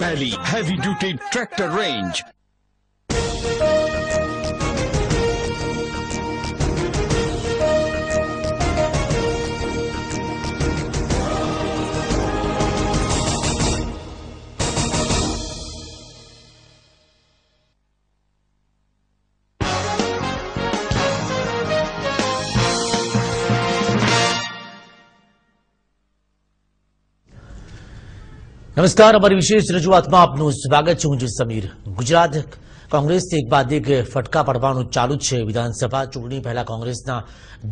पहली heavy duty tractor range. નમસ્કાર, અમારી વિશેષ રજૂઆતમાં આપનું સ્વાગત છે. હું છું સમીર. ગુજરાત કોંગ્રેસથી એક બાદ એક ફટકા પડવાનું ચાલુ જ છે. વિધાનસભા ચૂંટણી પહેલા કોંગ્રેસના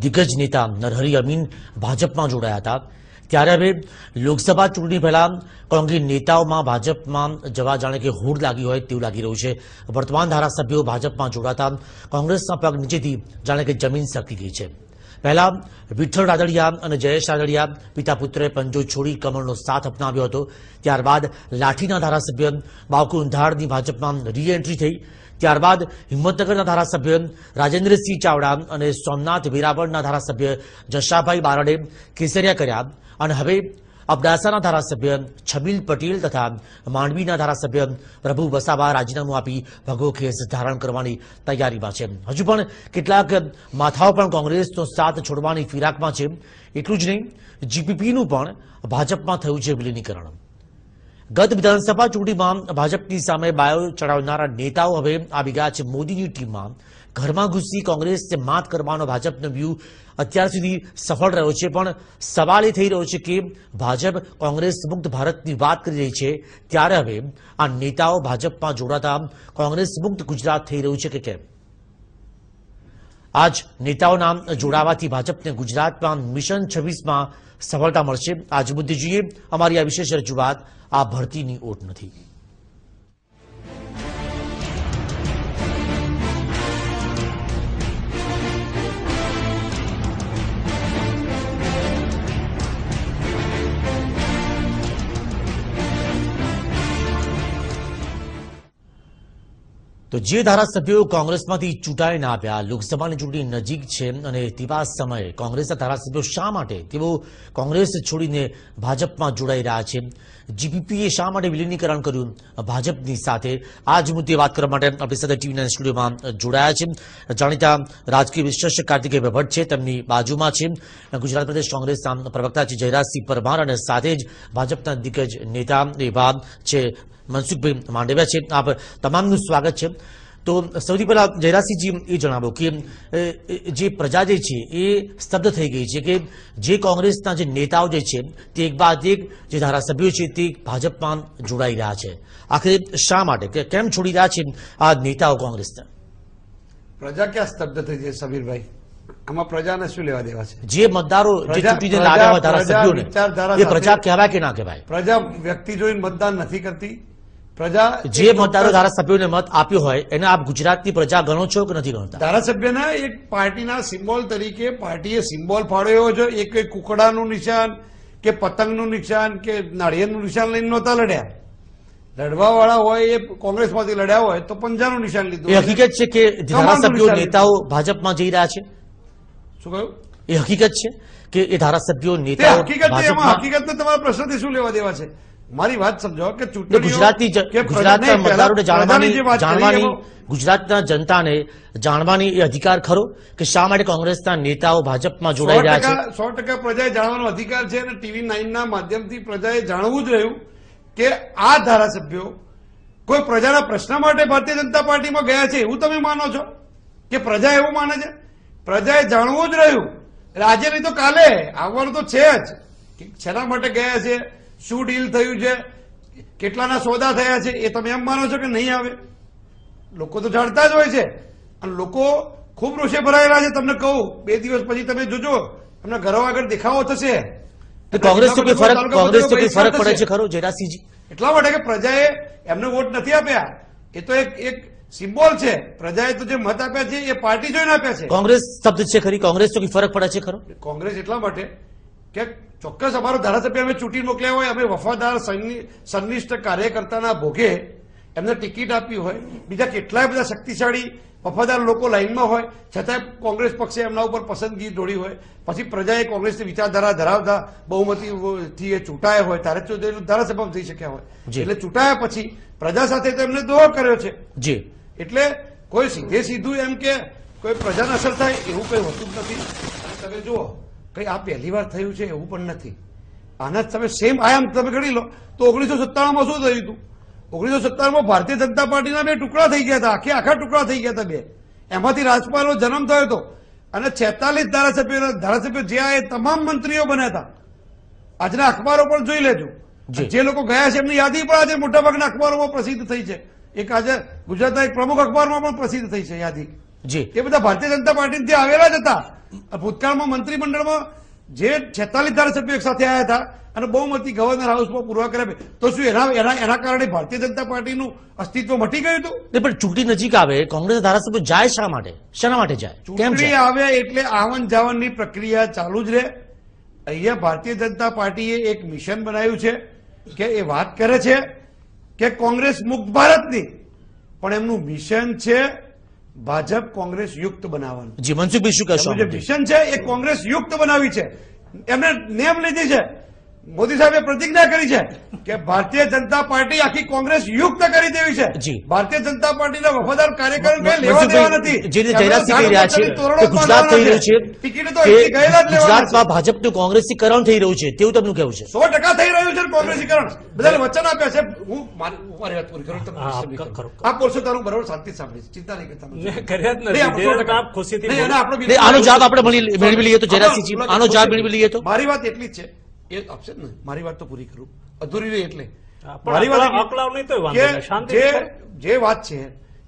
દિગ્ગજ નેતા નરહરી અમીન ભાજપમાં જોડાયા હતા, ત્યારે હવે લોકસભા ચૂંટણી પહેલા કોંગ્રેસ નેતાઓમાં ભાજપમાં જવા જાણે કે હોડ લાગી હોય તેવું લાગી રહ્યું છે. વર્તમાન ધારાસભ્યો ભાજપમાં જોડાતા કોંગ્રેસના પગ નીચેથી જાણે કે જમીન સરકી ગઈ છે. પહેલા વિઠ્ઠલ રાદડિયા અને જયેશ રાદડિયા પિતા પુત્રે પંજો છોડી કમળનો સાથ અપનાવ્યો હતો. ત્યારબાદ લાઠીના ધારાસભ્ય બાવકુ અંધાડની ભાજપમાં રીએન્ટ્રી થઈ. ત્યારબાદ હિંમતનગરના ધારાસભ્ય રાજેન્દ્રસિંહ ચાવડા અને સોમનાથ વેરાવળના ધારાસભ્ય જશાભાઈ બારડે કેસરિયા કર્યા અને હવે અબડાસાના ધારાસભ્ય છબીલ પટેલ તથા માંડવીના ધારાસભ્ય પ્રભુ વસાવા રાજીનામું આપી ભગવો ખેસ ધારણ કરવાની તૈયારીમાં છે. હજુ પણ કેટલાક માથાઓ પણ કોંગ્રેસનો સાથ છોડવાની ફિરાકમાં છે. એટલું જ નહીં, જીપીપીનું પણ ભાજપમાં થયું છે વિલીનીકરણ. ગત વિધાનસભા ચૂંટણીમાં ભાજપની સામે બાયો ચડાવનારા નેતાઓ હવે આવી ગયા છે મોદીની ટીમમાં. ઘરમાં ઘૂસી કોંગ્રેસને માત કરવાનો ભાજપનો વ્યૂહ અત્યાર સુધી સફળ રહ્યો છે, પણ સવાલ એ થઈ રહ્યો છે કે ભાજપ કોંગ્રેસ મુક્ત ભારતની વાત કરી રહી છે, ત્યારે હવે આ નેતાઓ ભાજપમાં જોડાતા કોંગ્રેસ મુક્ત ગુજરાત થઈ રહ્યું છે કે કેમ? આજ નેતાઓના જોડાવાથી ભાજપને ગુજરાતમાં મિશન 26માં સફળતા મળશે. આજ મુદ્દે જોઈએ અમારી આ વિશેષ રજૂઆત. આ ભરતીની ઓટ નથી. તો જે ધારાસભ્યો કોંગ્રેસમાંથી ચૂંટાઈને આવ્યા, લોકસભાની ચૂંટણી નજીક છે અને તેવા સમયે કોંગ્રેસના ધારાસભ્યો શા માટે તેઓ કોંગ્રેસ છોડીને ભાજપમાં જોડાઈ રહ્યા છે? જીપીપીએ શા માટે વિલીનીકરણ કર્યું ભાજપની સાથે? આ જ મુદ્દે વાત કરવા માટે આપણી સાથે ટીવીના સ્ટુડિયોમાં જોડાયા છે જાણીતા રાજકીય વિશ્લેષક કાર્તિકેય ભટ્ટ છે, તેમની બાજુમાં છે ગુજરાત પ્રદેશ કોંગ્રેસના પ્રવક્તા છે જયરાજસિંહ પરમાર, અને સાથે જ ભાજપના દિગ્ગજ નેતા એવા છે મનસુખભાઈ માંડવિયા છે. આપ તમામનું સ્વાગત છે. તો સૌથી પહેલા જયરાજસિંહજી એ જણાવો કે જે પ્રજા જે છે એ સ્તબ્ધ થઈ ગઈ છે કે જે કોંગ્રેસના જે નેતાઓ જે છે તે એક બાદ એક જે ધારાસભ્યો છે તે ભાજપમાં જોડાઈ રહ્યા છે. આખરે શા માટે, કેમ છોડી રહ્યા છે આ નેતાઓ કોંગ્રેસને? પ્રજા ક્યાં સ્તબ્ધ થઈ છે સમીરભાઈ? આમાં પ્રજાને શું લેવા દેવા છે? જે મતદારો જે ચૂંટીને લાવ્યા હોય ધારાસભ્યોને, એ પ્રજા કહેવાય કે ના કહેવાય? પ્રજા વ્યક્તિ જોઈને મતદાન નથી કરતી. પ્રજા જે મતદારો ધારાસભ્યોને મત આપ્યો હોય એને આપ ગુજરાતની પ્રજા ગણો છો કે નથી ગણતા? ધારાસભ્યના એક પાર્ટીના સિમ્બોલ તરીકે પાર્ટીએ સિમ્બોલ ફાળવ્યો છે. એ કોઈ કુકડાનું નિશાન કે પતંગનું નિશાન કે નાળિયેરનું નિશાન લઈને નહોતા લડ્યા. લડવા વાળા હોય એ કોંગ્રેસમાંથી લડ્યા હોય તો પંજાનું નિશાન લીધું. એ હકીકત છે કે ધારાસભ્યો નેતાઓ ભાજપમાં જઈ રહ્યા છે? શું કહ્યું? એ હકીકત છે કે એ ધારાસભ્યો નેતાઓ હકીકતને તમારા પ્રશ્નથી શું લેવા દેવા છે? મારી વાત સમજો કે ગુજરાતના મતદારોને જાણવાની ગુજરાતના જનતાને જાણવાની એ અધિકાર ખરો કે શા માટે કોંગ્રેસના નેતાઓ ભાજપમાં જોડાઈ રહ્યા છે? 100% પ્રજાએ જાણવાનો અધિકાર છે અને TV9 ના માધ્યમથી પ્રજાએ જાણવું જ રહ્યું કે આ ધારાસભ્યો કોઈ પ્રજાના પ્રશ્ન માટે ભારતીય જનતા પાર્ટીમાં ગયા છે એવું તમે માનો છો કે પ્રજા એવું માને છે? પ્રજાએ જાણવું જ રહ્યું. આજે નહીં તો કાલે આવવાનું તો છે જ. શેના માટે ગયા છે, શું ડીલ થયું છે, કેટલાના સોદા થયા છે, એ તમે એમ માનો છો કે નહીં આવે? લોકો તો જાણતા જ હોય છે અને લોકો ખૂબ રોષે ભરાયેલા છે. તમને કહું, 2 દિવસ પછી તમે જોજો તમને ઘરો આગળ દેખાવો થશે. કોંગ્રેસ તો કોઈ ફરક પડે છે ખરો જયરાજસિંહજી? એટલા માટે કે પ્રજાએ એમને વોટ નથી આપ્યા. એ તો એક સિમ્બોલ છે. પ્રજાએ તો જે મત આપ્યા છે એ પાર્ટી જોઈને આપ્યા છે. કોંગ્રેસ શબ્દ છે ખરી? કોંગ્રેસ તો ફરક પડે છે ખરો? કોંગ્રેસ એટલા માટે કે ચોક્કસ અમારો ધારાસભ્ય અમે ચૂંટી મોકલ્યા હોય, અમે વફાદાર સંનિષ્ઠ કાર્યકર્તાના ભોગે એમને ટિકિટ આપી હોય, બીજા કેટલાય બધા શક્તિશાળી વફાદાર લોકો લાઈનમાં હોય છતાંય કોંગ્રેસ પક્ષે એમના ઉપર પસંદગી દોડી હોય, પછી પ્રજાએ કોંગ્રેસની વિચારધારા ધરાવતા બહુમતીથી એ ચૂંટાયા હોય ત્યારે તો ધારાસભ્ય થઈ શક્યા હોય. એટલે ચૂંટાયા પછી પ્રજા સાથે તો એમને દોહો કર્યો છે. જી, એટલે કોઈ સીધું એમ કે કોઈ પ્રજાને અસર થાય એવું કઈ હોતું જ નથી. તમે જુઓ કઈ આ પહેલી વાર થયું છે એવું પણ નથી. આના તમે સેમ આયામ તમે ગણી લો તો 1997માં શું થયું હતું? 1997માં ભારતીય જનતા પાર્ટીના 2 ટુકડા થઈ ગયા હતા, આખા ટુકડા થઈ ગયા હતા 2. એમાંથી રાજપાલનો જન્મ થયો હતો અને 46 ધારાસભ્યો જે આ તમામ મંત્રીઓ બન્યા હતા. આજના અખબારો પણ જોઈ લેજો, જે લોકો ગયા છે એમની યાદી પણ આજે મોટાભાગના અખબારોમાં પ્રસિદ્ધ થઈ છે. એક આજે ગુજરાતના એક પ્રમુખ અખબારમાં પણ પ્રસિદ્ધ થઈ છે યાદી. એ બધા ભારતીય જનતા પાર્ટીથી આવેલા જ હતા. ભૂતકાળમાં મંત્રીમંડળમાં જે 46 ધારાસભ્યો એક સાથે આવ્યા હતા અને બહુમતી ગવર્નર હાઉસમાં પૂરવા કર્યા, તો શું એના કારણે ભારતીય જનતા પાર્ટીનું અસ્તિત્વ મટી ગયું હતું? પણ ચૂંટણી નજીક આવે કોંગ્રેસ ધારાસભ્યો જાય શા માટે? શાના માટે જાય? ચૂંટણી આવે એટલે આવન જાવનની પ્રક્રિયા ચાલુ જ રહે. અહીંયા ભારતીય જનતા પાર્ટીએ એક મિશન બનાવ્યું છે કે એ વાત કરે છે કે કોંગ્રેસ મુક્ત ભારતની, પણ એમનું મિશન છે ભાજપ કોંગ્રેસ યુક્ત બનાવવાનું. જી, મનસુખભાઈ શું કહેશો? જે મિશન છે એ કોંગ્રેસ યુક્ત બનાવી છે. એમને નેમ લીધી છે, મોદી સાહેબે પ્રતિજ્ઞા કરી છે કે ભારતીય જનતા પાર્ટી આખી કોંગ્રેસ યુક્ત કરી દેવી છે. ભારતીય જનતા પાર્ટીના વફાદાર કાર્યકરો લેવા દેવા નથી. જે રીતે જયરાજસિંહ કહી રહ્યા છે કે ગુજરાત થઈ રહ્યું છે કે ગુજરાતમાં ભાજપનું કોંગ્રેસીકરણ થઈ રહ્યું છે તેવું તેમનું કહેવું છે. 100% થઈ રહ્યું છે કોંગ્રેસીકરણ. બધાને વચન આપ્યા છે. હું મારી વાત પૂરી કરું. આપ બોલશો તારું બરાબર શાંતિ સાંભળીશ, ચિંતા નહીં કરતા. આનો જવાબ આપણે મેળવી લઈએ તો જયરાજસિંહજી, આનો જવાબ મેળવી લઈએ તો મારી વાત એટલી જ છે. એ આપશે ને મારી વાત તો પૂરી કરું, અધૂરી રહી એટલે મારી વાત જે વાત છે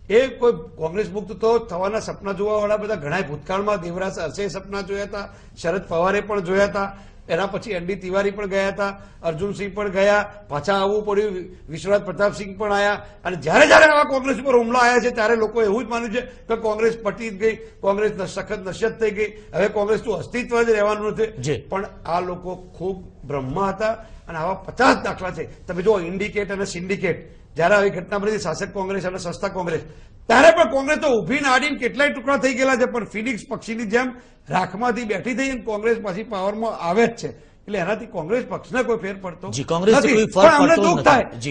એ કોઈ કોંગ્રેસ મુક્ત તો થવાના સપના જોવા વાળા બધા ઘણા ભૂતકાળમાં દેવરાજ અરસે સપના જોયા હતા, શરદ પવારે પણ જોયા હતા, એના પછી એનડી તિવારી પણ ગયા હતા, અર્જુનસિંહ પણ ગયા, પાછા આવવું પડ્યું, વિશ્વનાથ પ્રતાપસિંહ પણ આવ્યા. અને જયારે આવા કોંગ્રેસ ઉપર હુમલા આવ્યા છે ત્યારે લોકો એવું જ માન્યું છે કે કોંગ્રેસ પટી ગઈ, કોંગ્રેસ સખત નશ્યત થઈ ગઈ, હવે કોંગ્રેસનું અસ્તિત્વ જ રહેવાનું નથી. પણ આ લોકો ખૂબ બ્રહ્મા હતા અને આવા 50 દાખલા છે. તમે જો ઇન્ડિકેટ અને સિન્ડિકેટ જયારે આવી ઘટના બની શાસક કોંગ્રેસ અને સસ્તા કોંગ્રેસ, ત્યારે પણ કોંગ્રેસ તો ઉભીને આડીને કેટલાય ટુકડા થઈ ગયેલા છે, પણ ફિનિક્સ પક્ષીની જેમ રાખમાંથી બેઠી થઈ અને કોંગ્રેસ પાછી પાવરમાં આવે જ છે. એટલે એનાથી કોંગ્રેસ પક્ષને કોઈ ફેર પડતો નથી.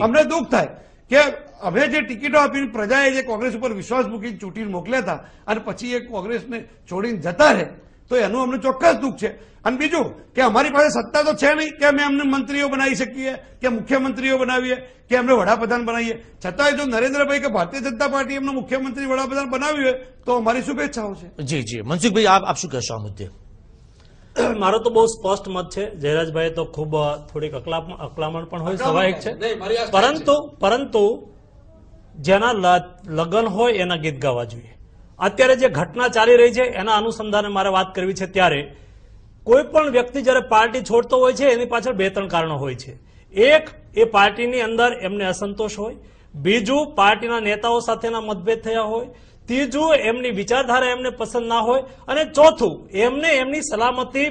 અમને દુઃખ થાય કે અમે જે ટિકિટો આપીને પ્રજાએ જે કોંગ્રેસ ઉપર વિશ્વાસ મૂકીને ચૂંટીને મોકલ્યા હતા અને પછી એ કોંગ્રેસને છોડીને જતા રહે, તો એનું અમને ચોક્કસ દુઃખ છે. અને બીજું કે અમારી પાસે સત્તા તો છે નહીં કે અમે એમને મંત્રીઓ બનાવી શકીએ કે મુખ્યમંત્રીઓ બનાવીએ કે એમને વડાપ્રધાન બનાવીએ. છતાંય જો નરેન્દ્રભાઈ કે ભારતીય જનતા પાર્ટી એમને મુખ્યમંત્રી વડાપ્રધાન બનાવ્યું હોય તો અમારી શુભેચ્છાઓ છે. જી જી, મનસુખભાઈ આપ શું કહેશો આ મુદ્દે? મારો તો બહુ સ્પષ્ટ મત છે. જયરાજભાઈ તો ખૂબ થોડીક અકળામણ પણ હોય, સ્વાભાવિક છે. પરંતુ જેના લગ્ન હોય એના ગીત ગાવા જોઈએ. અત્યારે જે ઘટના ચાલી રહી છે એના અનુસંધાને મારે વાત કરવી છે. ત્યારે કોઈ પણ વ્યક્તિ જયારે પાર્ટી છોડતો હોય છે એની પાછળ 2-3 કારણો હોય છે. એક, એ પાર્ટીની અંદર એમને અસંતોષ હોય. બીજું, પાર્ટીના નેતાઓ સાથેના મતભેદ થયા હોય. ત્રીજું, એમની વિચારધારા એમને પસંદ ના હોય. અને ચોથું, એમને એમની સલામતી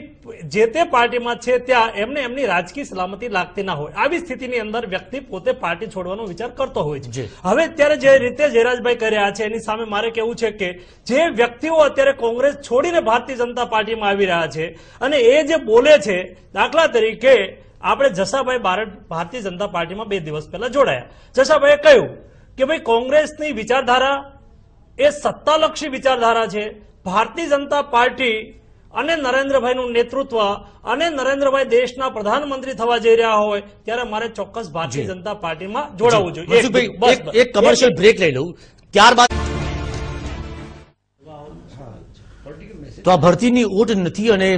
જે તે પાર્ટીમાં છે ત્યાં એમને એમની રાજકીય સલામતી લાગતી ના હોય. આવી સ્થિતિની અંદર વ્યક્તિ પોતે પાર્ટી છોડવાનો વિચાર કરતો હોય છે. હવે અત્યારે જે રીતે જયરાજભાઈ કર્યા છે એની સામે મારે કહેવું છે કે જે વ્યક્તિઓ અત્યારે કોંગ્રેસ છોડીને ભારતીય જનતા પાર્ટીમાં આવી રહ્યા છે અને એ જે બોલે છે, દાખલા તરીકે આપણે જસાભાઈ બારડ ભારતીય જનતા પાર્ટીમાં 2 દિવસ પહેલા જોડાયા. જસાભાઈએ કહ્યું કે ભાઈ કોંગ્રેસની વિચારધારા એ સત્તાલક્ષી વિચારધારા છે. ભારતીય જનતા પાર્ટી અને નરેન્દ્રભાઈનું નેતૃત્વ અને નરેન્દ્રભાઈ દેશના પ્રધાનમંત્રી થવા જઈ રહ્યા હોય ત્યારે મારે ચોક્કસ ભારતીય જનતા પાર્ટીમાં જોડાવું જોઈએ. એક કમર્શિયલ બ્રેક લઈ લઉં, ત્યારબાદ તો આ ભરતીની ઓટ નથી અને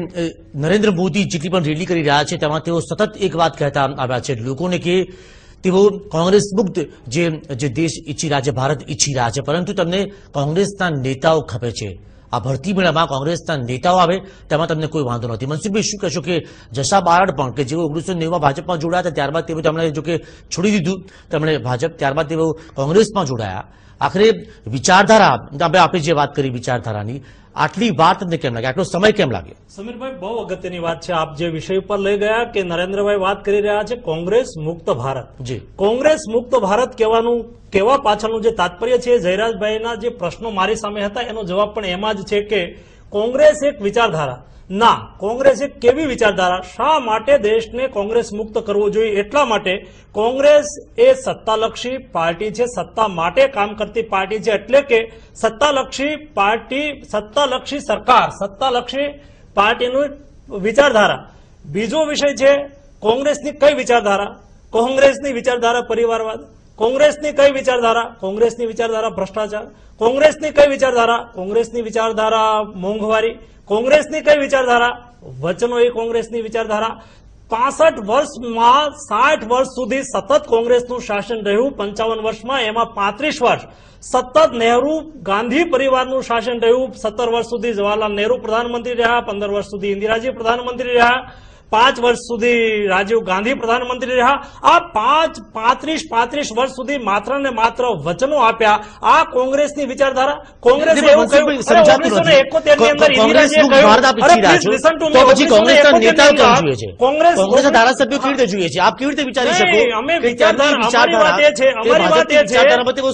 નરેન્દ્ર મોદી જેટલી પણ રેલી કરી રહ્યા છે તેમાં તેઓ સતત એક વાત કહેતા આવ્યા છે લોકોને કે તેઓ કોંગ્રેસ મુક્ત જે દેશ ઈચ્છી રહ્યા છે, ભારત ઈચ્છી રહ્યા છે, પરંતુ તમને કોંગ્રેસના નેતાઓ ખપે છે. આ ભરતી મેળામાં કોંગ્રેસના નેતાઓ આવે તેમાં તમને કોઈ વાંધો નથી. મનસુખભાઈ શું કહેશો કે જસા બારડ પણ કે જેઓ 1990માં ભાજપમાં જોડાયા હતા ત્યારબાદ તેઓ તેમણે જો કે છોડી દીધું તેમણે ભાજપ, ત્યારબાદ તેઓ કોંગ્રેસમાં જોડાયા. આખરે વિચારધારા આપણે જે વાત કરી વિચારધારાની, આટલી વાર તમને કેમ લાગે, આટલો સમય કેમ લાગે? સમીરભાઈ, બહુ અગત્યની વાત છે. આપ જે વિષય ઉપર લઈ ગયા કે નરેન્દ્રભાઈ વાત કરી રહ્યા છે કોંગ્રેસ મુક્ત ભારત. જી, કોંગ્રેસ મુક્ત ભારત કહેવા પાછળનું જે તાત્પર્ય છે, જયરાજભાઈના જે પ્રશ્નો મારી સામે હતા એનો જવાબ પણ એમાં જ છે કે કોંગ્રેસ એક વિચારધારા ના, કોંગ્રેસ એક કેવી વિચારધારા, શા માટે દેશને કોંગ્રેસ મુક્ત કરવો જોઈએ? એટલા માટે કોંગ્રેસ એ સત્તાલક્ષી પાર્ટી છે, સત્તા માટે કામ કરતી પાર્ટી છે. એટલે કે સત્તાલક્ષી પાર્ટી, સત્તાલક્ષી સરકાર, સત્તાલક્ષી પાર્ટીનું વિચારધારા. બીજો વિષય છે કોંગ્રેસની કઈ વિચારધારા? કોંગ્રેસની વિચારધારા પરિવારવાદ. કોંગ્રેસની કઈ વિચારધારા? કોંગ્રેસની વિચારધારા ભ્રષ્ટાચાર. કોંગ્રેસની કઈ વિચારધારા? કોંગ્રેસની વિચારધારા મોંઘવારી. કોંગ્રેસની કઈ વિચારધારા? વચનો એ કોંગ્રેસની વિચારધારા. 65 વર્ષમાં 60 વર્ષ સુધી સતત કોંગ્રેસનું શાસન રહ્યું. 55 વર્ષમાં એમાં 35 વર્ષ સતત નહેરુ ગાંધી પરિવારનું શાસન રહ્યું. 17 વર્ષ સુધી જવાહરલાલ નહેરુ પ્રધાનમંત્રી રહ્યા, 15 વર્ષ સુધી ઇન્દિરાજી પ્રધાનમંત્રી રહ્યા, 5 વર્ષ સુધી રાજીવ ગાંધી પ્રધાનમંત્રી રહ્યા. આ 35 વર્ષ સુધી માત્ર ને માત્ર વચનો આપ્યા. આ કોંગ્રેસની વિચારધારા. કોંગ્રેસે એવું કહ્યું 1971 ની અંદર ઇન્દિરાજીએ કોંગ્રેસના ધારાસભ્યો કેવી રીતે જોઈએ છે? આપ કેવી રીતે વિચારી શકો? અમે વિચારધારા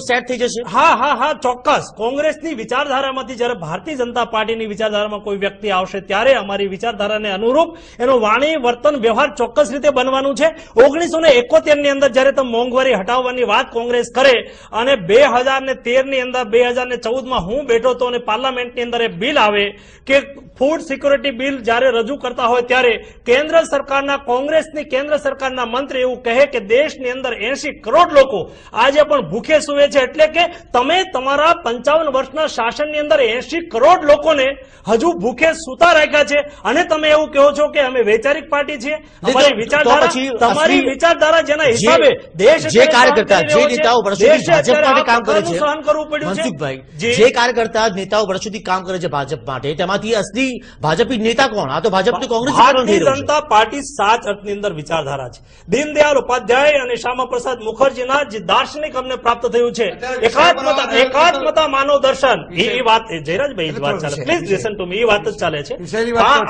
સેટ થઈ જશે? હા, ચોક્કસ. કોંગ્રેસની વિચારધારામાંથી જયારે ભારતીય જનતા પાર્ટીની વિચારધારામાં કોઈ વ્યક્તિ આવશે ત્યારે અમારી વિચારધારાને અનુરૂપ એનો વાણી વર્તન વ્યવહાર ચોક્કસ રીતે બનવાનું છે. 1971 ની અંદર જયારે તમે મોંઘવારી હટાવવાની વાત કોંગ્રેસ કરે અને 2013 ની અંદર 2014 માં હું બેઠો હતો અને પાર્લામેન્ટની અંદર એ બિલ આવે કે ફૂડ સિક્યોરિટી બિલ જયારે રજૂ કરતા હોય ત્યારે કેન્દ્ર સરકારના મંત્રી એવું કહે કે દેશની અંદર 80 કરોડ લોકો આજે પણ ભૂખે સૂવે છે. એટલે કે તમે તમારા 55 વર્ષના શાસનની અંદર 80 કરોડ લોકોને હજુ ભૂખે સૂતા રાખ્યા છે અને તમે એવું કહો છો કે અમે વૈચારિક પાર્ટી છે. અમારી વિચારધારા જેના હિસાબે દેશ જે કાર્યકર્તા, જે નેતાઓ વર્ષોથી ભાજપ માટે કામ કરે છે, મનસુખભાઈ, જે કાર્યકર્તા નેતાઓ વર્ષોથી કામ કરે છે ભાજપ માટે, તેમાંથી અસલી ભાજપી નેતા કોણ? આ તો ભાજપની કોંગ્રેસ ભારતીય જનતા પાર્ટી સાચ અર્થની અંદર વિચારધારા છે. દીનદયાળ ઉપાધ્યાય અને શ્યામા પ્રસાદ મુખર્જીના જે દાર્શનિક અમને પ્રાપ્ત થયું છે, એકાત્મતા માનવ દર્શન, એ વાત જયરાજભાઈ જ વાત ચાલે, પ્લીઝ લિસન ટુ મી, એ વાત જ ચાલે છે.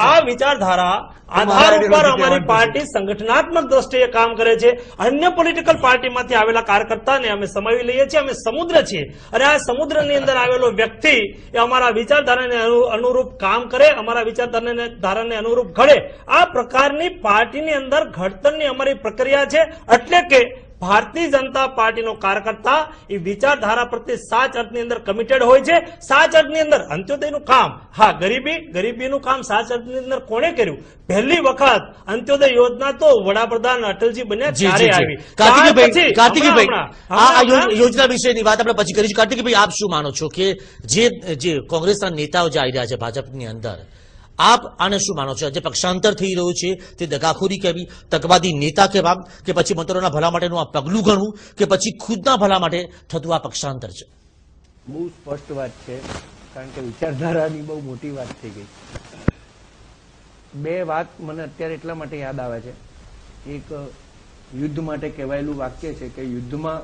આ વિચારધારા આધાર ઉપર અમારી પાર્ટી સંગઠનાત્મક દ્રષ્ટિએ કામ કરે છે. અન્ય પોલિટિકલ પાર્ટીમાંથી આવેલા કાર્યકર્તાને અમે સમાવી લઈએ છીએ. અમે સમુદ્ર છીએ અને આ સમુદ્રની અંદર આવેલો વ્યક્તિ એ અમારા વિચારધારાને અનુરૂપ કામ કરે, અમારા વિચારધારાને અનુરૂપ ઘડે. આ પ્રકારની પાર્ટીની અંદર ઘડતરની અમારી પ્રક્રિયા છે. એટલે કે ભારતીય જનતા પાર્ટીનો કાર્યકર્તા એ વિચારધારા પ્રત્યે સાચ અર્થની અંદર કમિટેડ હોય છે. સાચ અર્થની અંદર અંત્યોદયનું કામ, હા, ગરીબીનું કામ સાચ અર્થની અંદર કોણે કર્યું? પહેલી વખત અંત્યોદય યોજના તો વડાપ્રધાન અટલજી બન્યા ત્યારે આવી. કાર્તિકભાઈ, આ યોજના વિશેની વાત આપણે પછી કરીશું. કાર્તિકભાઈ, આપ શું માનો છો કે જે કોંગ્રેસના નેતાઓ જે આવી રહ્યા છે ભાજપની અંદર, આપ આને શું માનો છો? જે પક્ષાંતર થઈ રહ્યું છે તે દગાખોરી કહેવી, તકવાદી નેતા કહેવા, કે પછી મંત્રોના ભલા માટેનું આ પગલું ગણવું, કે પછી ખુદના ભલા માટે થતું આ પક્ષાંતર છે? બહુ સ્પષ્ટ વાત છે, કારણ કે વિચારધારાની બહુ મોટી વાત થઈ ગઈ. બે વાત મને અત્યારે એટલા માટે યાદ આવે છે. એક યુદ્ધ માટે કહેવાયેલું વાક્ય છે કે યુદ્ધમાં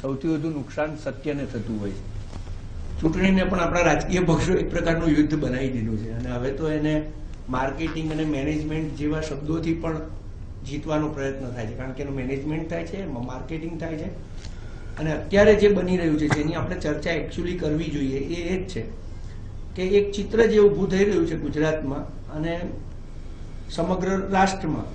સૌથી વધુ નુકસાન સત્યને થતું હોય છે. ચૂંટણીને પણ આપણા રાજકીય પક્ષો એક પ્રકારનું યુદ્ધ બનાવી દીધું છે અને હવે તો એને માર્કેટિંગ અને મેનેજમેન્ટ જેવા શબ્દોથી પણ જીતવાનો પ્રયત્ન થાય છે, કારણ કે એનું મેનેજમેન્ટ થાય છે, માર્કેટિંગ થાય છે. અને અત્યારે જે બની રહ્યું છે જેની આપણે ચર્ચા એકચ્યુઅલી કરવી જોઈએ એ જ છે કે એક ચિત્ર જે ઊભું થઈ રહ્યું છે ગુજરાતમાં અને સમગ્ર રાષ્ટ્રમાં,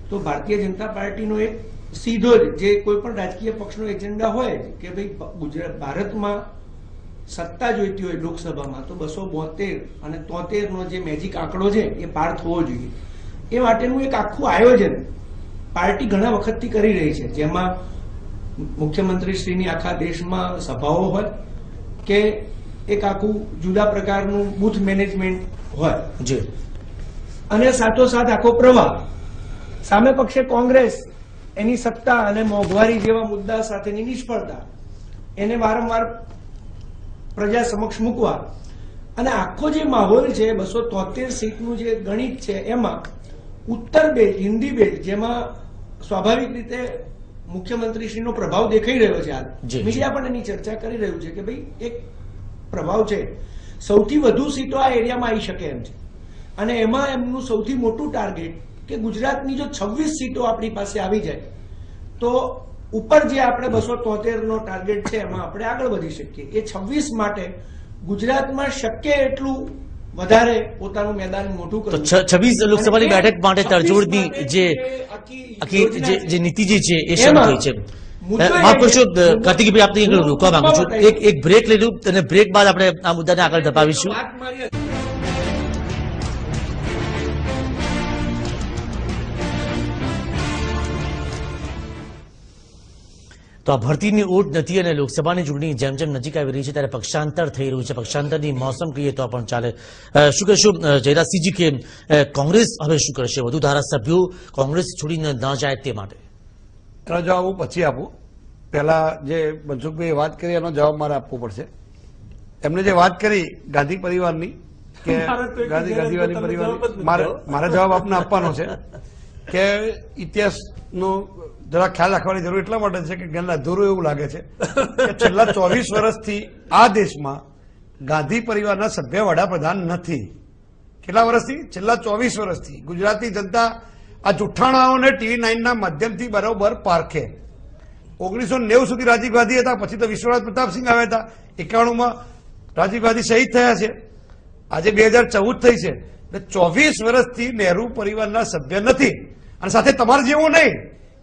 તો ભારતીય જનતા પાર્ટીનો એક સીધો જે કોઈ પણ રાજકીય પક્ષનો એજન્ડા હોય કે ભાઈ ભારતમાં સત્તા જોઈતી હોય લોકસભામાં તો 272 અને 73 નો જે મેજિક આંકડો છે એ પાર થવો જોઈએ. એ માટેનું એક આખું આયોજન પાર્ટી ઘણા વખતથી કરી રહી છે, જેમાં મુખ્યમંત્રી શ્રીની આખા દેશમાં સભાઓ હોય કે એક આખું જુદા પ્રકારનું બૂથ મેનેજમેન્ટ હોય અને સાથોસાથ આખો પ્રવાહ. સામે પક્ષે કોંગ્રેસ એની સત્તા અને મોંઘવારી જેવા મુદ્દા સાથેની નિષ્ફળતા એને વારંવાર પ્રજા સમક્ષ મૂકવા અને આખો જે માહોલ છે 273 સીટનું જે ગણિત છે એમાં ઉત્તર બેલ્ટ, હિન્દી બેલ્ટ, જેમાં સ્વાભાવિક રીતે મુખ્યમંત્રીશ્રીનો પ્રભાવ દેખાઈ રહ્યો છે. હાલ મીડિયા પણ એની ચર્ચા કરી રહ્યું છે કે ભાઈ એક પ્રભાવ છે. સૌથી વધુ સીટો આ એરિયામાં આવી શકે એમ છે અને એમાં એમનું સૌથી મોટું ટાર્ગેટ કે ગુજરાતની જો 26 સીટો આપણી પાસે આવી જાય તો ઉપર જે આપણે 273નો ટાર્ગેટ છે એમાં આપણે આગળ વધી શકીએ. એ 26 માટે ગુજરાતમાં શક્ય એટલું વધારે પોતાનું મેદાન મોટું તો કરવું. 26 લોકસભાની બેઠક માટે તરજોડની જે નીતિ જે છે એ શરૂ થઈ છે. માફ કરશો કાર્તિકભાઈ, આપને રોકવા માંગુ છું. એક બ્રેક લઈ લઉં અને બ્રેક બાદ આપણે આ મુદ્દાને આગળ ધપાવીશું. તો આ ભરતીની ઓટ નથી અને લોકસભાની ચૂંટણી જેમ જેમ નજીક આવી રહી છે ત્યારે પક્ષાંતર થઈ રહ્યું છે. પક્ષાંતરની મોસમ કહીએ તો પણ ચાલે. શું કહેશું જયરાજસિંહજી કે કોંગ્રેસ હવે શું કરશે? વધુ ધારાસભ્યો કોંગ્રેસ છોડીને ન જાય તે માટે એનો જવાબ હું પછી આપું. પહેલા જે મનસુખભાઈએ વાત કરી એનો જવાબ મારે આપવો પડશે. એમને જે વાત કરી ગાંધી પરિવારની કે ગાંધીવાદી પરિવારની, મારે જવાબ આપને આપવાનો છે કે ઇતિહાસનો જરા ખ્યાલ રાખવાની જરૂર એટલા માટે છે કે જ્ઞાન અધૂરું એવું લાગે છે કે છેલ્લા 24 વર્ષથી આ દેશમાં ગાંધી પરિવારના સભ્ય વડાપ્રધાન નથી. કેટલા વર્ષથી? છેલ્લા 24 વર્ષથી ગુજરાતની જનતા આ જુઠ્ઠાણાઓને TV9 ના માધ્યમથી બરોબર પારખે. 1990 સુધી રાજીવ ગાંધી હતા, પછી તો વિશ્વનાથ પ્રતાપસિંહ આવ્યા હતા, 91માં રાજીવ ગાંધી શહીદ થયા છે, આજે 2014 થઈ છે. એટલે 24 વર્ષથી નહેરુ પરિવારના સભ્ય નથી. અને સાથે તમારે જેવું નહીં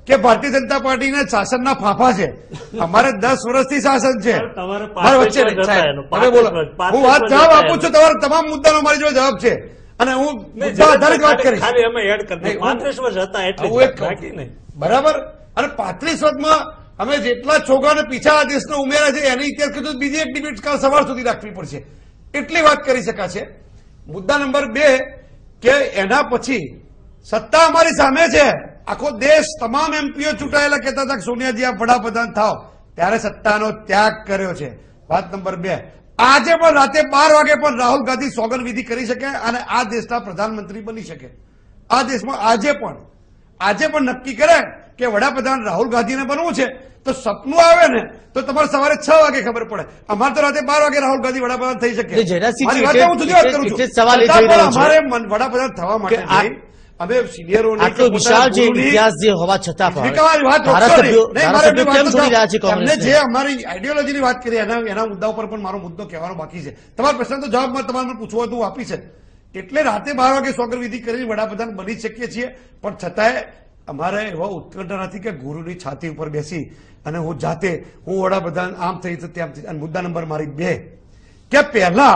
કે ભારતીય જનતા પાર્ટીના શાસનના ફાંફા છે. અમારે 10 વર્ષથી શાસન છે. મારા વચ્ચે નહીં સાહેબ, તમે બોલો. હું વાત જવાબ આપું છું, તમારા તમામ મુદ્દાનો મારી જોડે જવાબ છે અને હું મુદ્દા આધારિત વાત કરીશ. બરાબર. અને 35 વર્ષમાં અમે જેટલા છોકરાને પીછા આ દેશનો ઉમેર્યા છે એની ઇતિહાસ કીધું બીજી એક ડિબેટ કાલ સવાર સુધી રાખવી પડશે. એટલી વાત કરી શકાશે. મુદ્દા નંબર 2 કે એના પછી સત્તા અમારી સામે છે. આખો દેશ તમામ એમપીઓ ચૂંટાયેલા કહેતા હતા કે સોનિયાજી આપ વડાપ્રધાન થાવ, ત્યારે સત્તાનો ત્યાગ કર્યો છે. વાત નંબર 2, આજે પણ રાતે 12 વાગે પણ રાહુલ ગાંધી સોગંદવિધિ કરી શકે અને આ દેશના પ્રધાનમંત્રી બની શકે. આ દેશમાં આજે પણ નક્કી કરે કે વડાપ્રધાન રાહુલ ગાંધીને બનવું છે તો સપનું આવે ને તો તમારે સવારે 6 વાગે ખબર પડે. અમારે તો રાતે 12 વાગે રાહુલ ગાંધી વડાપ્રધાન થઈ શકે. અમારે વડાપ્રધાન થવા માટે અમે સિનિયરોની આટલો વિશાળ જે ઇતિહાસ જે હોવા છતાં પણ તમને જે અમારી આઈડિયોલોજીની વાત કરી એના મુદ્દા ઉપર પણ મારો મુદ્દો કહેવાનો બાકી છે. તમારા પ્રશ્ન તો જવાબ તમારે પૂછવો તો હું આપી છે. એટલે રાતે 12 વાગે સોગંદવિધિ કરીને વડાપ્રધાન બની શકીએ છીએ, પણ છતાંય અમારે એવા ઉત્કંઠા નથી કે ગુરુની છાતી ઉપર બેસી અને હું વડાપ્રધાન આમ થઈ તો તેમ થઈ. અને મુદ્દા નંબર મારી 2 કે પહેલા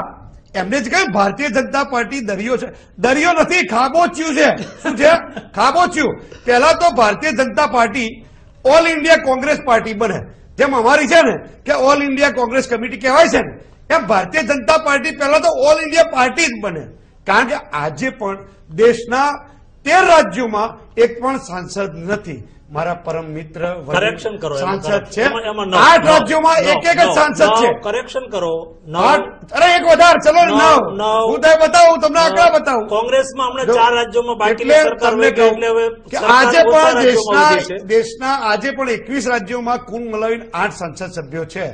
એમને જ કહ્યું ભારતીય જનતા પાર્ટી દરિયો છે. દરિયો નથી, ખાબોચ્યું છે. શું છે? ખાબોચ્યું. પહેલા તો Bharatiya Janata party all India Congress party બને, જેમ અમારી છે ને કે ઓલ ઇન્ડિયા કોંગ્રેસ કમિટી કહેવાય છે ને, એમ ભારતીય જનતા પાર્ટી પહેલા તો ઓલ ઇન્ડિયા પાર્ટી જ બને. કારણ કે આજે પણ દેશના 13 રાજ્યોમાં એક પણ સાંસદ નથી. મારા પરમ મિત્ર સાંસદ છે. 8 રાજ્યોમાં એક જ સાંસદ છે. કરેક્શન કરો. અરે એક વધારે, ચલો 9. હું તો બતાવું, તમને આંકડા બતાવું. કોંગ્રેસમાં હમણાં 4 રાજ્યોમાં બાકી સરકાર આજે પણ દેશના આજે પણ 21 રાજ્યોમાં કુલ મળીને 8 સંસદ સભ્યો છે.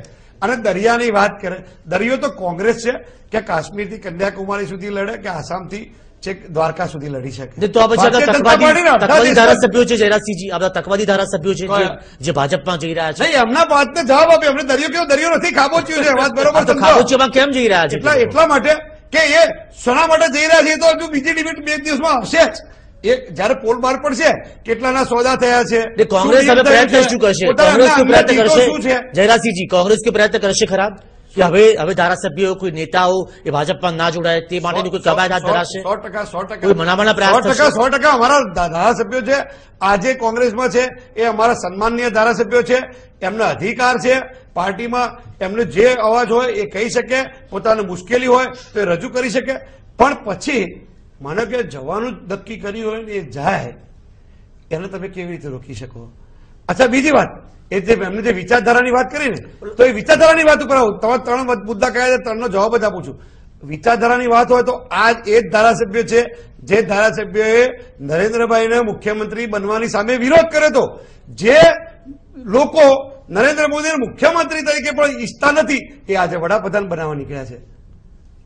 અને દરિયાની વાત કરે, દરિયો તો કોંગ્રેસ છે કે કાશ્મીરથી કન્યાકુમારી સુધી લડે કે આસામથી છેક દ્વારકા સુધી લડી શકે. તો આ પછી તકવાદી ધારાસભ્યો છે જયરાજસિંહજી, આ તકવાદી ધારાસભ્યો છે જે ભાજપમાં જઈ રહ્યા છે. નહીં, એમના વાતને જવાબ આપ્યો. એમને દરિયો કેવો? દરિયો નથી, ખાબોચ્યું છે. વાત બરોબર. ખાબોચિયામાં કેમ જઈ રહ્યા છે? એટલા માટે કે એ શેના માટે જઈ રહ્યા છે તો હજુ બીજી ડિબેટ 2 દિવસમાં આવશે જ. જયારે પોલ બહાર પડશે કેટલાના સોદા થયા છે. કોંગ્રેસ હવે પ્રયત્ન શું કરશે? કોંગ્રેસ પ્રયત્ન કરશે જયરાજસિંહજી, કોંગ્રેસ પ્રયત્ન કરશે ખરા કે હવે ધારાસભ્યો કોઈ નેતાઓ એ ભાજપમાં ના જોડાય તે માટેની કોઈ કવાયત હાથ ધરાશે? 100% કોઈ મનામણના પ્રયાસ થશે? 100% અમારા ધારાસભ્યો છે આજે કોંગ્રેસમાં છે એ અમારા સન્માનનીય ધારાસભ્યો છે. એમનો અધિકાર છે પાર્ટીમાં એમને જે અવાજ હોય એ કહી શકે, પોતાની મુશ્કેલી હોય તો એ રજૂ કરી શકે. પણ પછી માનો કે જવાનું જ નક્કી કર્યું હોય ને એ જાય, એને તમે કેવી રીતે રોકી શકો? અચ્છા, બીજી વાત એ જે એમને જે વિચારધારાની વાત કરી ને, તો એ વિચારધારાની વાત ઉપર આવું. તમારે 3 મુદ્દા કયા છે, 3નો જવાબ જ આપું છું. વિચારધારાની વાત હોય તો આ એ જ ધારાસભ્ય છે જે ધારાસભ્યોએ નરેન્દ્રભાઈને મુખ્યમંત્રી બનવાની સામે વિરોધ કર્યો હતો. જે લોકો નરેન્દ્ર મોદીને મુખ્યમંત્રી તરીકે પણ ઈચ્છતા નથી એ આજે વડાપ્રધાન બનાવવા નીકળ્યા છે.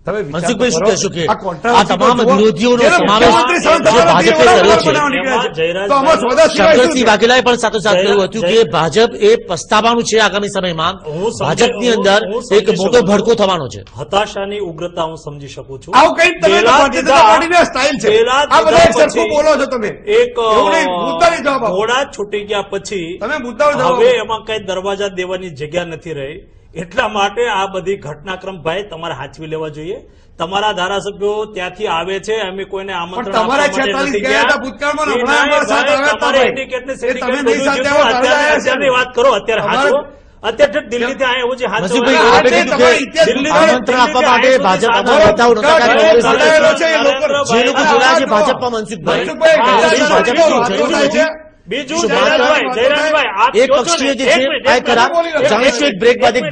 તમે મનસુખભાઈ શું કહેશો કે આ contrast આ તમામ જુઓ. વિરોધીઓનો જેને સમાવેશ મુખ્યમંત્રી જે સાહેબ ભાજપે કર્યો છે બનાવવા નીકળ્યા છે. જયરાજ તો આમાં સોદા સિવાય શું શંકરસિંહ છે? વાઘેલાએ પણ સાથોસાથ કહ્યું હતું કે ભાજપ એ પસ્તાવાનું છે આગામી સમયમાં ભાજપની અંદર એક મોટો ભડકો થવાનો છે. હતાશાની ઉગ્રતા હું સમજી શકું છું. આવું કંઈક તમે તો ભારતીય જનતા પાર્ટીની સ્ટાઇલ છે. આ બધા એક સરખું બોલો છો તમે. એક એવું નહીં, મુદ્દાની જવાબ આપો. ઘોડા છૂટી ગયા પછી તમે મુદ્દાનો જવાબ હવે આપો. એમાં કઈ દરવાજા દેવાની જગ્યા નથી રહી. એટલા માટે આ બધી ઘટનાક્રમ ભાઈ તમારે હાચવી લેવા જોઈએ. તમારા ધારાસભ્યો ત્યાંથી આવે છે, અમે કોઈને આમંત્રણ પણ તમારા આપવા માટે 46 નથી ગયા હતા ગયા. ભૂતકાળમાં, એ હમણાં નહીં અમારા સાથે ભાઈ, આવ્યા હતા તમારે ભાઈ. indicate ને એ તમે syndicate નહીં બધું સાથે જુઓ. આવ્યા, અત્યારે આવ્યા છે. અત્યારની વાત કરો, અત્યારે તમારે- હાચવો. અત્યારે દિલ્હીથી અહીંયા એવું છે હાચવો. મનસુખભાઈ, આ આપણે છે કીધું તમારા કે ઇતિહાસ દિલ્હીથી આમંત્રણ આપવા માટે ભાજપના નેતાઓ નહોતા ગયા, કોંગ્રેસ કરાયેલો છે એ લોકો. જે લોકો જોડાયા છે ભાજપમાં, મનસુખભાઈ મનસુખભાઈ, હા, ભાજપ ભાજપની વાતો જરૂર થાય છે. નથી. બીજું શું જયરાજભાઈ, આપ એક કહો છો ને, પક્ષીય જે એક છે મિનિટ, આ એક ખરા મિનિટ. જાણીશું એક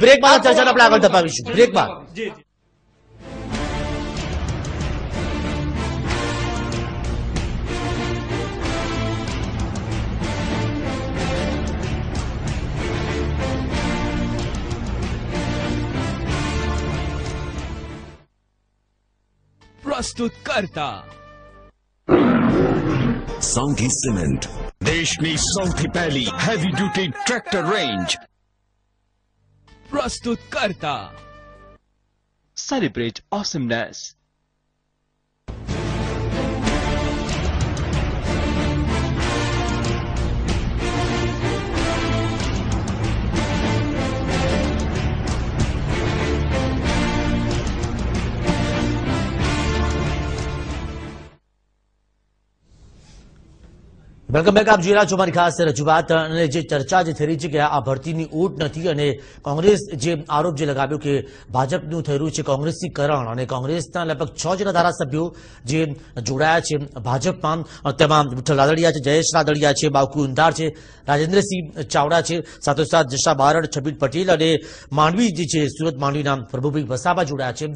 બ્રેક બાદ ચર્ચાને આપણે આગળ ધપાવીશું. બ્રેક બાદ જી જી. પ્રસ્તુત કરતા Sanghi Cement. દેશની સૌથી પહેલી હેવી ડ્યુટી ટ્રેક્ટર રેન્જ. प्रस्तुत करता सेलिब्रेट ऑसमनेस। Welcome back. આપ જોઈ રહ્યા છો મારી ખાસ રજૂઆત અને જે ચર્ચા જે થઈ રહી છે કે આ ભરતીની ઊટ નથી અને કોંગ્રેસ જે આરોપ જે લગાવ્યો કે ભાજપનું થઈ રહ્યું છે કોંગ્રેસીકરણ અને કોંગ્રેસના લગભગ 6 જેટલા ધારાસભ્યો જે જોડાયા છે ભાજપમાં, તેમાં વિઠ્ઠલ રાદડિયા છે, જયેશ રાદડિયા છે, બાવકુ ઉંધાર છે, રાજેન્દ્રસિંહ ચાવડા છે, સાથોસાથ જશા બારડ, છબીલ પટેલ અને માંડવી જે છે સુરત માંડવીના પ્રભુભાઈ વસાવા જોડાયા છે.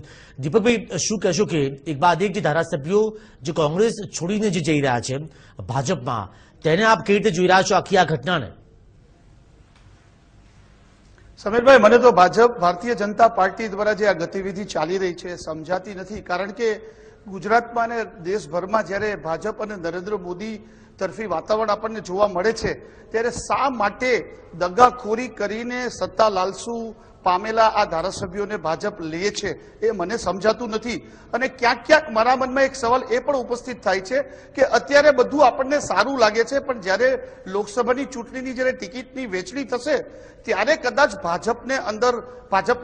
દીપકભાઈ, શું કહેશો કે એક બાદ એક જે ધારાસભ્યો જે કોંગ્રેસ છોડીને જે જઈ રહ્યા છે ભાજપમાં, તેને આપ કેવી રીતે જોઈ રહ્યા છો આખી આ ઘટનાને? સમીરભાઈ, મને તો ભાજપ ભારતીય જનતા પાર્ટી દ્વારા જે આ ગતિવિધિ ચાલી રહી છે સમજાતી નથી. કારણ કે ગુજરાતમાં અને દેશભરમાં જ્યારે ભાજપ અને નરેન્દ્ર મોદી તરફી વાતાવરણ આપણને જોવા મળે છે ત્યારે શા માટે દગાખોરી કરીને સત્તા લાલસુ પામેલા આ ધારાસભ્યોને ભાજપ લે છે એ મને સમજાતું નથી. અને ક્યાંક ક્યાંક મારા મનમાં એક સવાલ એ પણ ઉપસ્થિત થાય છે કે અત્યારે બધું આપણને સારું લાગે છે, પણ જ્યારે લોકસભાની ચૂંટણીની જ્યારે ટિકિટની વહેંચણી થશે ત્યારે કદાચ ભાજપને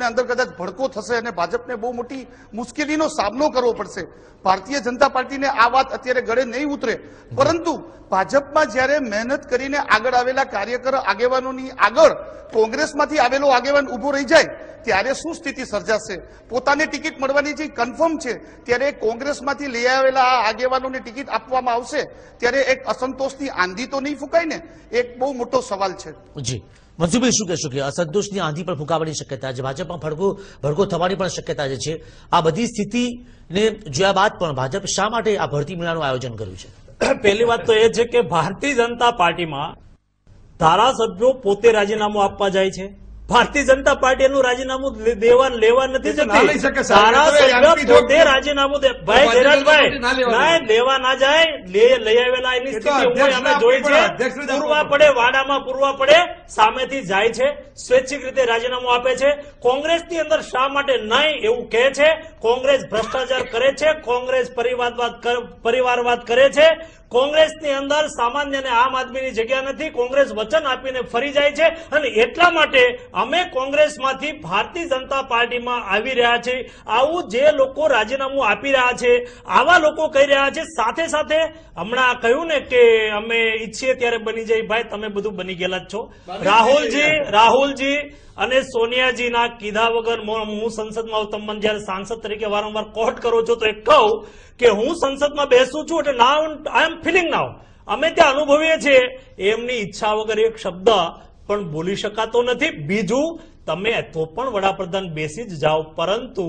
અંદર કદાચ ભડકો થશે અને ભાજપને બહુ મોટી મુશ્કેલીનો સામનો કરવો પડશે. ભારતીય જનતા પાર્ટીને આ વાત અત્યારે ગળે નહીં ઉતરે, પરંતુ ભાજપમાં જ્યારે મહેનત કરીને આગળ આવેલા કાર્યકર આગેવાનોની આગળ કોંગ્રેસમાંથી આવેલો આગેવાન ઉભો રહી જાય ત્યારે શું સ્થિતિ સર્જાશે? પોતાને ટિકિટ મળવાની જે કન્ફર્મ છે ત્યારે કોંગ્રેસમાંથી લઈ આવેલા આ આગેવાનોને ટિકિટ આપવામાં આવશે ત્યારે એક અસંતોષની આંધી તો નહીં ફૂંકાય ને? એક બહુ મોટો સવાલ છે. જી મનસુખભાઈ, શું કહેશો કે અસંતોષની આંધી પણ ફૂંકાવાની શક્યતા છે, ભાજપમાં ભડકો થવાની પણ શક્યતા જે છે, આ બધી સ્થિતિને જોયા બાદ પણ ભાજપ શા માટે આ ભરતી મેળાનું આયોજન કર્યું છે? પહેલી વાત તો એ છે કે ભારતીય જનતા પાર્ટીમાં ધારાસભ્યો પોતે રાજીનામું આપવા જાય છે. ભારતીય જનતા પાર્ટી એનું રાજીનામું લેવા નથી ના લઈ શકે જતી. સાહેબ. ધારાસભ્ય એ પોતે જોગ રાજીનામું દે. ભાઈ જયરાજભાઈ, ના લેવા ના લેવા ના જાય, લઈ આવેલા એની એ તો સ્થિતિ હું અધ્યક્ષને અમે જોઈ આપવી છે. પડે, અધ્યક્ષને જ પૂરવા આપવું પડે, વાડામાં પૂરવા પડે, સામેથી જાય છે, સ્વૈચ્છિક રીતે રાજીનામું આપે છે. કોંગ્રેસની અંદર શા માટે નહીં એવું કહે છે? કોંગ્રેસ ભ્રષ્ટાચાર કરે છે, કોંગ્રેસ પરિવારવાદ કરે છે, કોંગ્રેસની અંદર સામાન્ય અને આમ આદમીની જગ્યા નથી, કોંગ્રેસ વચન આપીને ફરી જાય છે અને એટલા માટે અમે કોંગ્રેસમાંથી ભારતીય જનતા પાર્ટીમાં આવી રહ્યા છે. આવું જે લોકો રાજીનામું આપી રહ્યા છે, આવા લોકો કહી રહ્યા છે. સાથે સાથે હમણાં કહ્યું ને કે અમે ઈચ્છીએ ત્યારે બની જાય. ભાઈ, તમે બધું બની ગયેલા જ છો. રાહુલજી અને સોનિયાજીના કીધા વગર હું સંસદમાં તમને જયારે સાંસદ તરીકે વારંવાર કોર્ટ કરો છો તો એક કહું કે હું સંસદમાં બેસું છું એટલે નાઉ આઈ એમ ફીલિંગ નાઉ, અમે ત્યાં અનુભવીએ છીએ. એમની ઈચ્છા વગર એક શબ્દ પણ બોલી શકાતો નથી. બીજું તમે તો પણ વડાપ્રધાન બેસી જ જાઓ, પરંતુ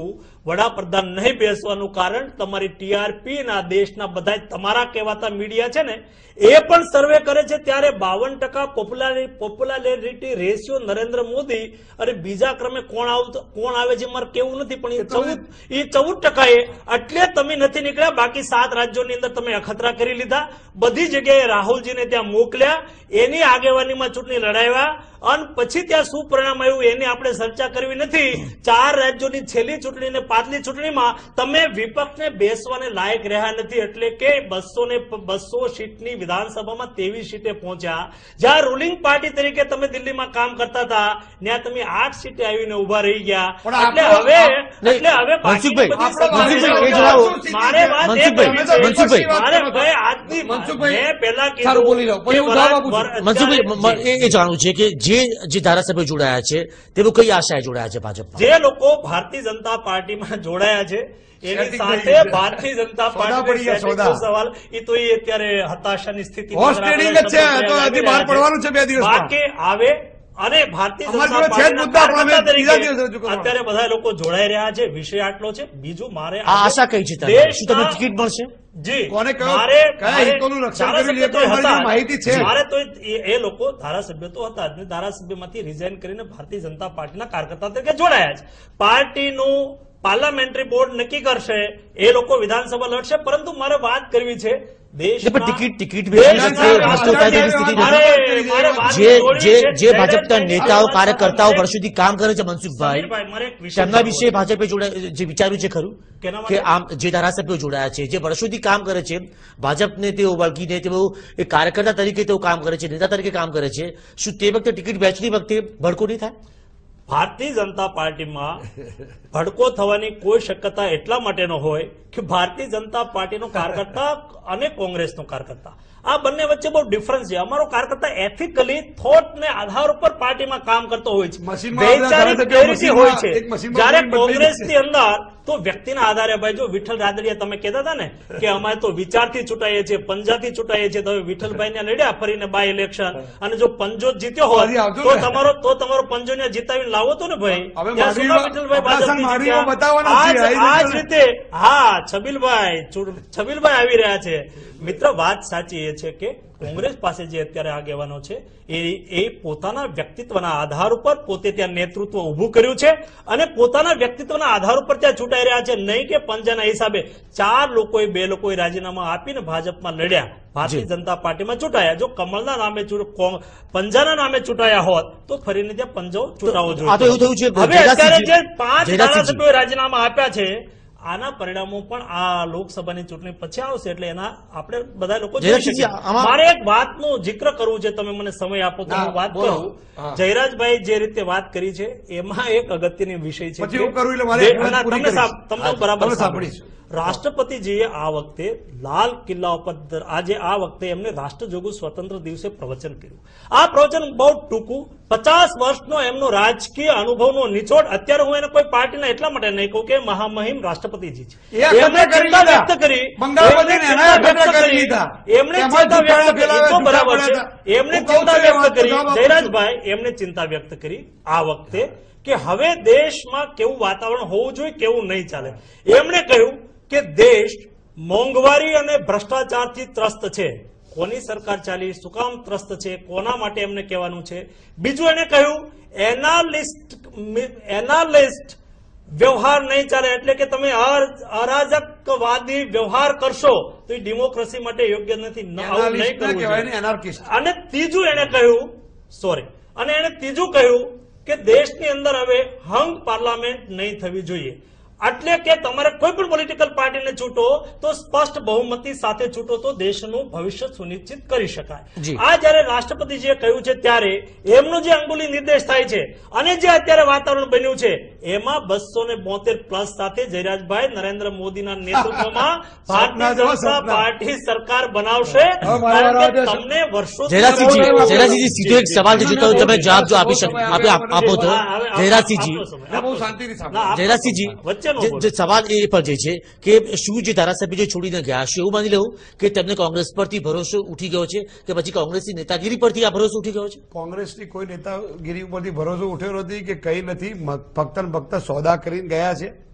વડાપ્રધાન નહીં બેસવાનું કારણ તમારી ટીઆરપી ના દેશના બધા તમારા કહેવાતા મીડિયા છે ને એ પણ સર્વે કરે છે, ત્યારે 52% પોપ્યુલારિટી રેશિયો નરેન્દ્ર મોદી અને બીજા ક્રમે કોણ આવે છે મારે કેવું નથી, પણ એ 14% એટલે તમે નથી નીકળ્યા. બાકી 7 રાજ્યોની અંદર તમે અખતરા કરી લીધા, બધી જગ્યાએ રાહુલજીને ત્યાં મોકલ્યા, એની આગેવાનીમાં ચૂંટણી લડાવ્યા અને પછી ત્યાં શું પરિણામ આવ્યું એની આપણે ચર્ચા કરવી નથી. 4 રાજ્યોની છેલ્લી ચૂંટણી ને પાછલી ચૂંટણીમાં તમે વિપક્ષને બેસવાને લાયક રહ્યા નથી, એટલે કે 200 સીટની વિધાનસભામાં 23 સીટે પહોંચ્યા. જ્યાં રૂલિંગ પાર્ટી તરીકે તમે દિલ્હીમાં કામ કરતા હતા ત્યાં તમે 8 સીટે આવીને ઉભા રહી ગયા. એટલે હવે એ જાણવું છે કે જે ધારાસભ્યો જોડાયા છે તેઓ કઈ આશાએ જોડાયા છે ભાજપમાં? જે લોકો ભારતીય જનતા પાર્ટીમાં જોડાયા છે એની સાથે ભારતીય જનતા પાર્ટી સવાલ એ તો એ અત્યારે હતાશાની સ્થિતિ બાકી આવે અને ભારતીય જનતા પાર્ટી અત્યારે બધા લોકો જોડાઈ રહ્યા છે. વિષય આટલો છે. બીજું મારે આશા કઈ છે? શું તમને ટિકિટ મળશે? જી કોને મારે તો એ લોકો ધારાસભ્ય તો હતા જ, ધારાસભ્યમાંથી રિઝાઇન કરીને ભારતીય જનતા પાર્ટીના કાર્યકર્તા તરીકે જોડાયા છે. પાર્ટીનું પાર્લામેન્ટરી બોર્ડ નક્કી કરશે, એ લોકો વિધાનસભા લડશે, પરંતુ મારે વાત કરવી છે જે ભાજપના નેતાઓ કાર્યકર્તાઓ વર્ષોથી કામ કરે છે મનસુખભાઈ, તેમના વિશે ભાજપે જે વિચાર્યું છે ખરું કે આમ જે ધારાસભ્યો જોડાયા છે જે વર્ષોથી કામ કરે છે ભાજપને તેઓ વળગીને તેઓ એક કાર્યકર્તા તરીકે તેઓ કામ કરે છે, નેતા તરીકે કામ કરે છે, શું તે વખતે ટિકિટ વહેંચણી વખતે ભડકો નહીં થાય? ભારતીય જનતા પાર્ટીમાં ભડકો થવાની કોઈ શક્યતા એટલા માટે ન હોય કે ભારતીય જનતા પાર્ટીનો કાર્યકર્તા અને કોંગ્રેસનો કાર્યકર્તા આ બંને વચ્ચે બહુ ડિફરન્સ છે. અમારો કાર્યકર્તા એથિકલી થોટ ને આધાર ઉપર પાર્ટીમાં કામ કરતો હોય છે, વૈચારિક ક્લેરિટી હોય છે. જયારે કોંગ્રેસની અંદર તો વ્યક્તિના આધારે ભાઈ, જો વિઠ્ઠલ રાદડિયા તમે કહેતા હતા ને કે અમે તો વિચારથી ચૂંટાઈએ છીએ, પંજાથી ચૂંટાઈએ છીએ, તો વિઠ્ઠલભાઈ ને લડ્યા ફરીને બાય ઇલેક્શન, અને જો પંજો જીત્યો હોત તો તમારો પંજો ને જીતાવીને લાવો તો ને ભાઈ. આ જ રીતે હા છબીલભાઈ આવી રહ્યા છે. મિત્ર, વાત સાચી એ છે કે કોંગ્રેસ પાસે જે અત્યારે આગેવાનો છે એ પોતાના વ્યક્તિત્વના આધાર ઉપર પોતે ત્યાં નેતૃત્વ ઉભું કર્યું છે અને પોતાના વ્યક્તિત્વના આધાર ઉપર ત્યાં ચૂંટાઈ રહ્યા છે, નહીં કે પંજાના હિસાબે. 2 લોકોએ રાજીનામા આપીને ભાજપમાં લડ્યા, ભારતીય જનતા પાર્ટીમાં ચૂંટાયા. જો કમળના નામે પંજાના નામે ચૂંટાયા હોત તો ફરીને ત્યાં પંજો ચૂંટાવો જોઈએ. હવે અત્યારે જે 5 ધારાસભ્યોએ રાજીનામા આપ્યા છે આના પરિણામો પણ આ લોકસભાની ચૂંટણી પછી આવશે, એટલે એના આપણે બધા લોકો જોઈ શકીએ. મારે એક વાતનો જિક્ર કરવું છે, તમે મને સમય આપો તો હું વાત કરું. જયરાજભાઈ જે રીતે વાત કરી છે એમાં એક અગત્યની વિષય છે, તમને બરાબર સાંભળીશું. રાષ્ટ્રપતિજીએ આ વખતે લાલ કિલ્લા ઉપર આજે આ વખતે એમને રાષ્ટ્રજોગું સ્વતંત્ર દિવસે પ્રવચન કર્યું. આ પ્રવચન બહુ ટૂંકું, 50 વર્ષનો એમનો રાજકીય અનુભવનો નિચોડ. અત્યારે હું એને કોઈ પાર્ટીના એટલા માટે નહીં કહું કે મહામહિમ રાષ્ટ્રપતિજી છે, એમણે ચિંતા વ્યક્ત કરી, જયરાજભાઈ એમણે ચિંતા વ્યક્ત કરી આ વખતે કે હવે દેશમાં કેવું વાતાવરણ હોવું જોઈએ, કેવું નહીં ચાલે. એમણે કહ્યું કે દેશ મોંઘવારી અને ભ્રષ્ટાચારથી ત્રસ્ત છે. કોની સરકાર ચાલી, શું કામ ત્રસ્ત છે, કોના માટે એમને કહેવાનું છે. બીજું એને કહ્યું એનાલિસ્ટ વ્યવહાર નહીં ચાલે, એટલે કે તમે અરાજકવાદી વ્યવહાર કરશો તો એ ડેમોક્રેસી માટે યોગ્ય નથી, આવું નહીં કરવું જોઈએ. અને ત્રીજું એને કહ્યું કે દેશની અંદર હવે હંગ પાર્લામેન્ટ નહીં થવી જોઈએ. એટલે કે તમારે કોઈ પણ પોલિટિકલ પાર્ટીને છૂટો તો સ્પષ્ટ બહુમતી સાથે છૂટો તો દેશનું ભવિષ્ય સુનિશ્ચિત કરી શકાય. આ જયારે રાષ્ટ્રપતિજીએ કહ્યું છે ત્યારે એમનો જે અંગુલી નિર્દેશ થાય છે અને જે અત્યારે વાતાવરણ બન્યું છે એમાં 272 સાથે જયરાજભાઈ નરેન્દ્ર મોદીના નેતૃત્વમાં ભારતીય જનતા પાર્ટી સરકાર બનાવશે. તમને વર્ષો સીધો એક સવાલ છે, તમે જવાબ જો આપો તો જયરાજસિંહજી વચ્ચે જે સવાલ એ પર જે છે કે શું જે ધારાસભ્ય જે છોડીને ગયા છે એવું માની લેવું કે તેમને કોંગ્રેસ પરથી ભરોસો ઉઠી ગયો છે કે પછી કોંગ્રેસની નેતાગીરી પરથી આ ભરોસો ઉઠી ગયો છે? કોંગ્રેસની કોઈ નેતાગીરી ઉપરથી ભરોસો ઉઠ્યો નથી કે કઈ નથી, ફક્ત ને ફક્ત સોદા કરીને ગયા છે.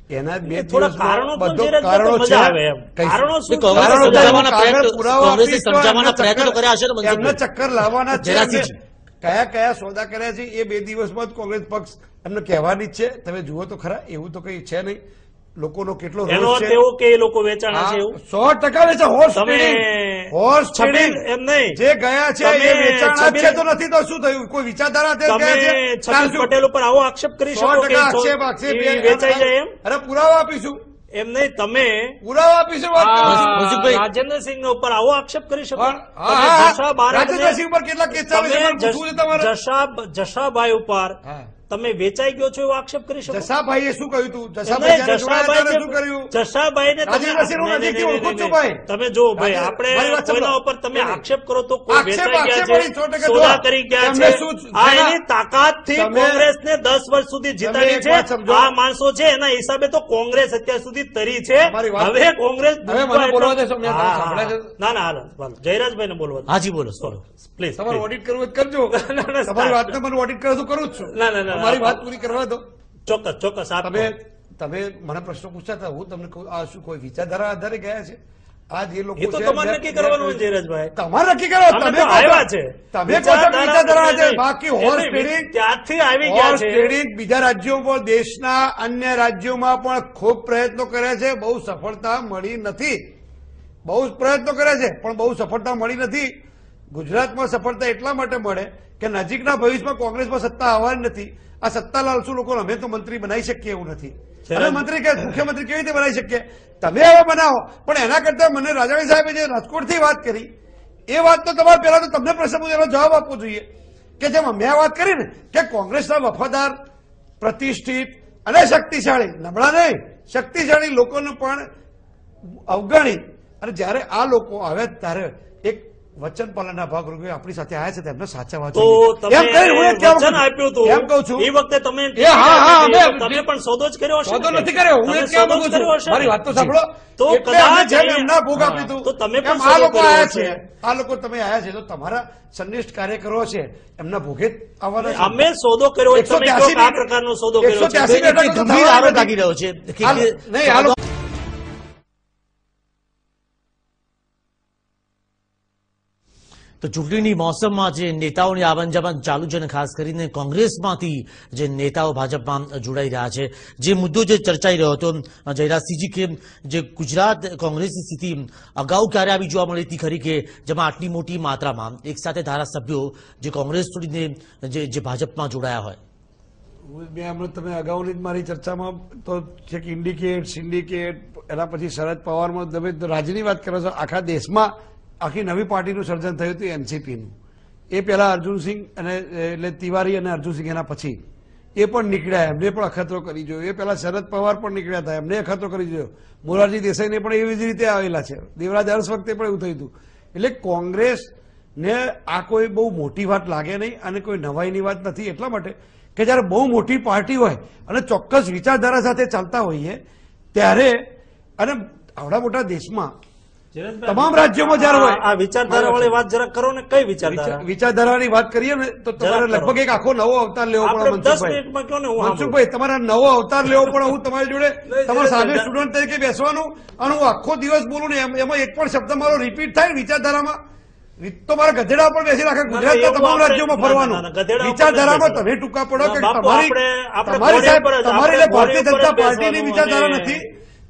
એના બે કારણો બધો તો જે કારણો મજા છે. આવે એમ. કારણો શું? કોંગ્રેસે કારણો સમજાવવાના કાગળ પ્રયત્નો- પુરાવા કોંગ્રેસે આપીશ તો સમજાવવાના એમના પ્રયત્નો ચક્કર- કર્યા હશે ને મનસુખભાઈ? એમના ચક્કર લાવવાના જ છે. જરાસીજી. કયા કયા સોદા કર્યા છે એ 2 દિવસમાં જ કોંગ્રેસ પક્ષ એમને કહેવાની જ છે. તમે જુઓ તો ખરા, એવું તો કઈ છે નહીં. લોકોનો કેટલો એનો રોષ અર્થ છે. એવો કે એ લોકો વેચાણા છે એવું? 100% વેચે. હોર્સ તમે ટ્રેડિંગ. Horse trading. એમ નહીં. જે ગયા છે તમે એ વેચાણા જ છે છબીલ- તો નથી તો શું થયું? કોઈ વિચારધારા તે તમે ગયા છે? છબીલ પટેલ ઉપર આવો આક્ષેપ કરી શકો કે 100% આક્ષેપ એ વેચાઈ જાય એમ? અરે પુરાવા આપીશું, એમ નહીં. તમે પુરાવા આપીશું. વાત કરો છો. મનસુખભાઈ. રાજેન્દ્રસિંહ ઉપર આવો આક્ષેપ કરી શકો? પણ તમે હા, જશા બારડને- રાજેન્દ્રસિંહ ઉપર કેટલા કેસ ચાલે છે? તમે મને પૂછવું છે તમારે. જશાભાઈ ઉપર હા. તમે વેચાઈ ગયો છો એવો આક્ષેપ કરી શકો? જસાભાઈએ શું કહ્યું તું? એમને જસાભાઈ જ્યારે જોડાયા ત્યારે શું જશાભાઈ કર્યું? જશાભાઈને તમે- રાજેન્દ્રસિંહનું નહીં, નજીકથી નહીં, ઓળખું નહીં, છું ભાઈ. તમે જો ભાઈ રાજેન્દ્ર- આપણે મારી વાત કોઈના સાંભળો. ઉપર તમે નહીં, નહીં. આક્ષેપ કરો તો કોઈ આક્ષેપ- વેચાઈ ગયા આક્ષેપ વાળી છે, 100% સોદા જો. કરી ગયા તમને છે. શું આ જેના- એની તાકાતથી તમે- કોંગ્રેસને 10 વર્ષ સુધી જીતાડી એક છે. વાત સમજો. આ માણસો છે એના હિસાબે તો કોંગ્રેસ અત્યાર સુધી તરી છે. તમારી વાત- હવે કોંગ્રેસ હવે મને બોલવા દેશો, મેં તમને હા, સાંભળ્યા છે. ના ના હાલો જયરાજભાઈને બોલવા દો. હાજી બોલો બોલો. પ્લીઝ તમારે ઓડિટ કરવું હોય તો કરજો. ના, ના, તમારી વાતને મને ઓડિટ કરે તો કરું જ છું. ના, ના, ના, મારી ના. વાત પૂરી કરવા દો. ચોક્કસ આપ તમે મને પ્રશ્નો પૂછતા હતા, હું તમને કહું, આ શું કોઈ વિચારધારા આધારે ગયા છે? આ જે લોકો એ તો છે, તમારે નક્કી કરવાનું હોય જયરાજભાઈ. તમારે નક્કી કરો. અમે તમે તો કહો છો. આવ્યા છે. તમે કહો છો કે વિચારધારા આધારે. નહીં. બાકી હોર્સ એટલે ટ્રેડિંગ, ત્યારથી આવી ગયા હોર્સ છે. ટ્રેડિંગ બીજા રાજ્યોમાં, દેશના અન્ય રાજ્યોમાં પણ ખૂબ પ્રયત્નો કર્યા છે. બહુ સફળતા મળી નથી. બહુ પ્રયત્નો કર્યા છે પણ બહુ સફળતા મળી નથી. ગુજરાતમાં સફળતા એટલા માટે મળે કે નજીકના ભવિષ્યમાં કોંગ્રેસમાં સત્તા આવવાની નથી. આ સત્તા લાલસુ લોકો અમે તો મંત્રી બનાવી શકીએ એવું નથી. અમે મંત્રી કે મુખ્યમંત્રી કેવી રીતે બનાવી શકીએ? તમે હવે બનાવો. પણ એના કરતા મને રાજાણી સાહેબે જે રાજકોટથી વાત કરી એ વાત તો તમારે પહેલા તો તમને પ્રશ્ન પૂછ્યો એનો જવાબ આપવો જોઈએ કે જેમ મેં વાત કરી ને કે કોંગ્રેસના વફાદાર, પ્રતિષ્ઠિત અને શક્તિશાળી, નબળા નહીં, શક્તિશાળી લોકોને પણ અવગણી અને જ્યારે આ લોકો આવે ત્યારે એક વચન પાલનના ભાગરૂપે આપણી સાથે આવ્યા છે તેમને સાચવવા તો જોઈએ. એમ કહી હું તમે એમ કહેવા વચન માંગુ આપ્યું છું. એમ કહું હતું છું. એ વખતે તમે એ હા, હા, તમે પણ સોદો જ કર્યો હશે ને? સોદો નથી કર્યો. હું તમે એમ કહેવા સોદો માંગુ જ કર્યો છું. હશે ને? મારી વાત તો સાંભળો. તો એટલે અમે કદાચ જેમ અહીંયા- એમના ભોગ આપ્યું હતું તો તમે પણ એમ આ સોદો લોકો કર્યો આવ્યા હશે. છે. આ લોકો તમે આવ્યા છે તો તમારા સંનિષ્ઠ કાર્યકરો છે એમના ભોગે જ આવવાના છે. અમે સોદો કર્યો હોય, તમે કહો કે આ પ્રકારનો સોદો કર્યો છે. 183 બેઠકો તો ગંભીર થવાની આરોપ નથી. લાગી રહ્યો છે કે- નહીં, આ લોકો તો ચૂંટણીની મોસમમાં જે નેતાઓની આવન જાવન ચાલુ છે અને ખાસ કરીને કોંગ્રેસમાંથી જે નેતાઓ ભાજપમાં જોડાઈ રહ્યા છે, જે મુદ્દો જે ચર્ચાઈ રહ્યો હતો જયરાજસિંહજી કે જે ગુજરાત કોંગ્રેસની સ્થિતિ અગાઉ ક્યારે આવી જોવા મળી હતી ખરી કે જેમાં આટલી મોટી માત્રામાં એક સાથે ધારાસભ્યો જે કોંગ્રેસ છોડીને જે ભાજપમાં જોડાયા હોય? મેં હમણાં તમે અગાઉની જ મારી ચર્ચામાં તો છેક ઇન્ડિકેટ, સિન્ડિકેટ, એના પછી શરદ પવારમાં તમે રાજ્યની વાત કરો છો. આખા દેશમાં આખી નવી પાર્ટીનું સર્જન થયું હતું એનસીપીનું. એ પહેલા અર્જુનસિંહ અને એટલે તિવારી અને અર્જુનસિંહ એના પછી એ પણ નીકળ્યા, એમને પણ અખતરો કરી જોયો. એ પહેલા શરદ પવાર પણ નીકળ્યા હતા, એમને અખતરો કરી જોયો. મોરારજી દેસાઈને પણ એવી જ રીતે આવેલા છે. દેવરાજ અરસ વખતે પણ એવું થયું હતું. એટલે કોંગ્રેસને આ કોઈ બહુ મોટી વાત લાગે નહીં અને કોઈ નવાઈની વાત નથી. એટલા માટે કે જયારે બહુ મોટી પાર્ટી હોય અને ચોક્કસ વિચારધારા સાથે ચાલતા હોઈએ ત્યારે, અને આવડા મોટા દેશમાં તમામ રાજ્યોમાં જયારે હોય આ વિચારધારા વાળી વાત જરા કરો ને. કઈ વિચારધારા? વિચારધારાની વાત કરીએ ને તો તમારે જરા કરો. લગભગ એક આખો નવો અવતાર લેવો પડે. આપણે 10 મનસુખભાઈ, મિનિટમાં કહો ને, હું સાંભળું. મનસુખભાઈ, તમારે નવો અવતાર લેવો પડે. હું તમારી જોડે તમારા સામે જરા. સ્ટુડન્ટ તરીકે બેસવાનું અને હું આખો દિવસ બોલું ને એમાં એક પણ શબ્દ મારો રિપીટ થાય વિચારધારામાં તો મારા ગધેડા ઉપર બેસી રાખે. ગુજરાતના એવું તમામ આપણે- રાજ્યોમાં ના, ફરવાનું. ના, ના, ગધેડા ઉપર વિચારધારામાં નથી તમે ટૂંકા પડો કે બાપુ, તમારી આપણે તમારી સાહેબ ઘોડી ઉપર જ, તમારી આપણે ભારતીય ઘોડી ઉપર જ જનતા પાર્ટીની બેસવાનું વિચારધારા અને- નથી.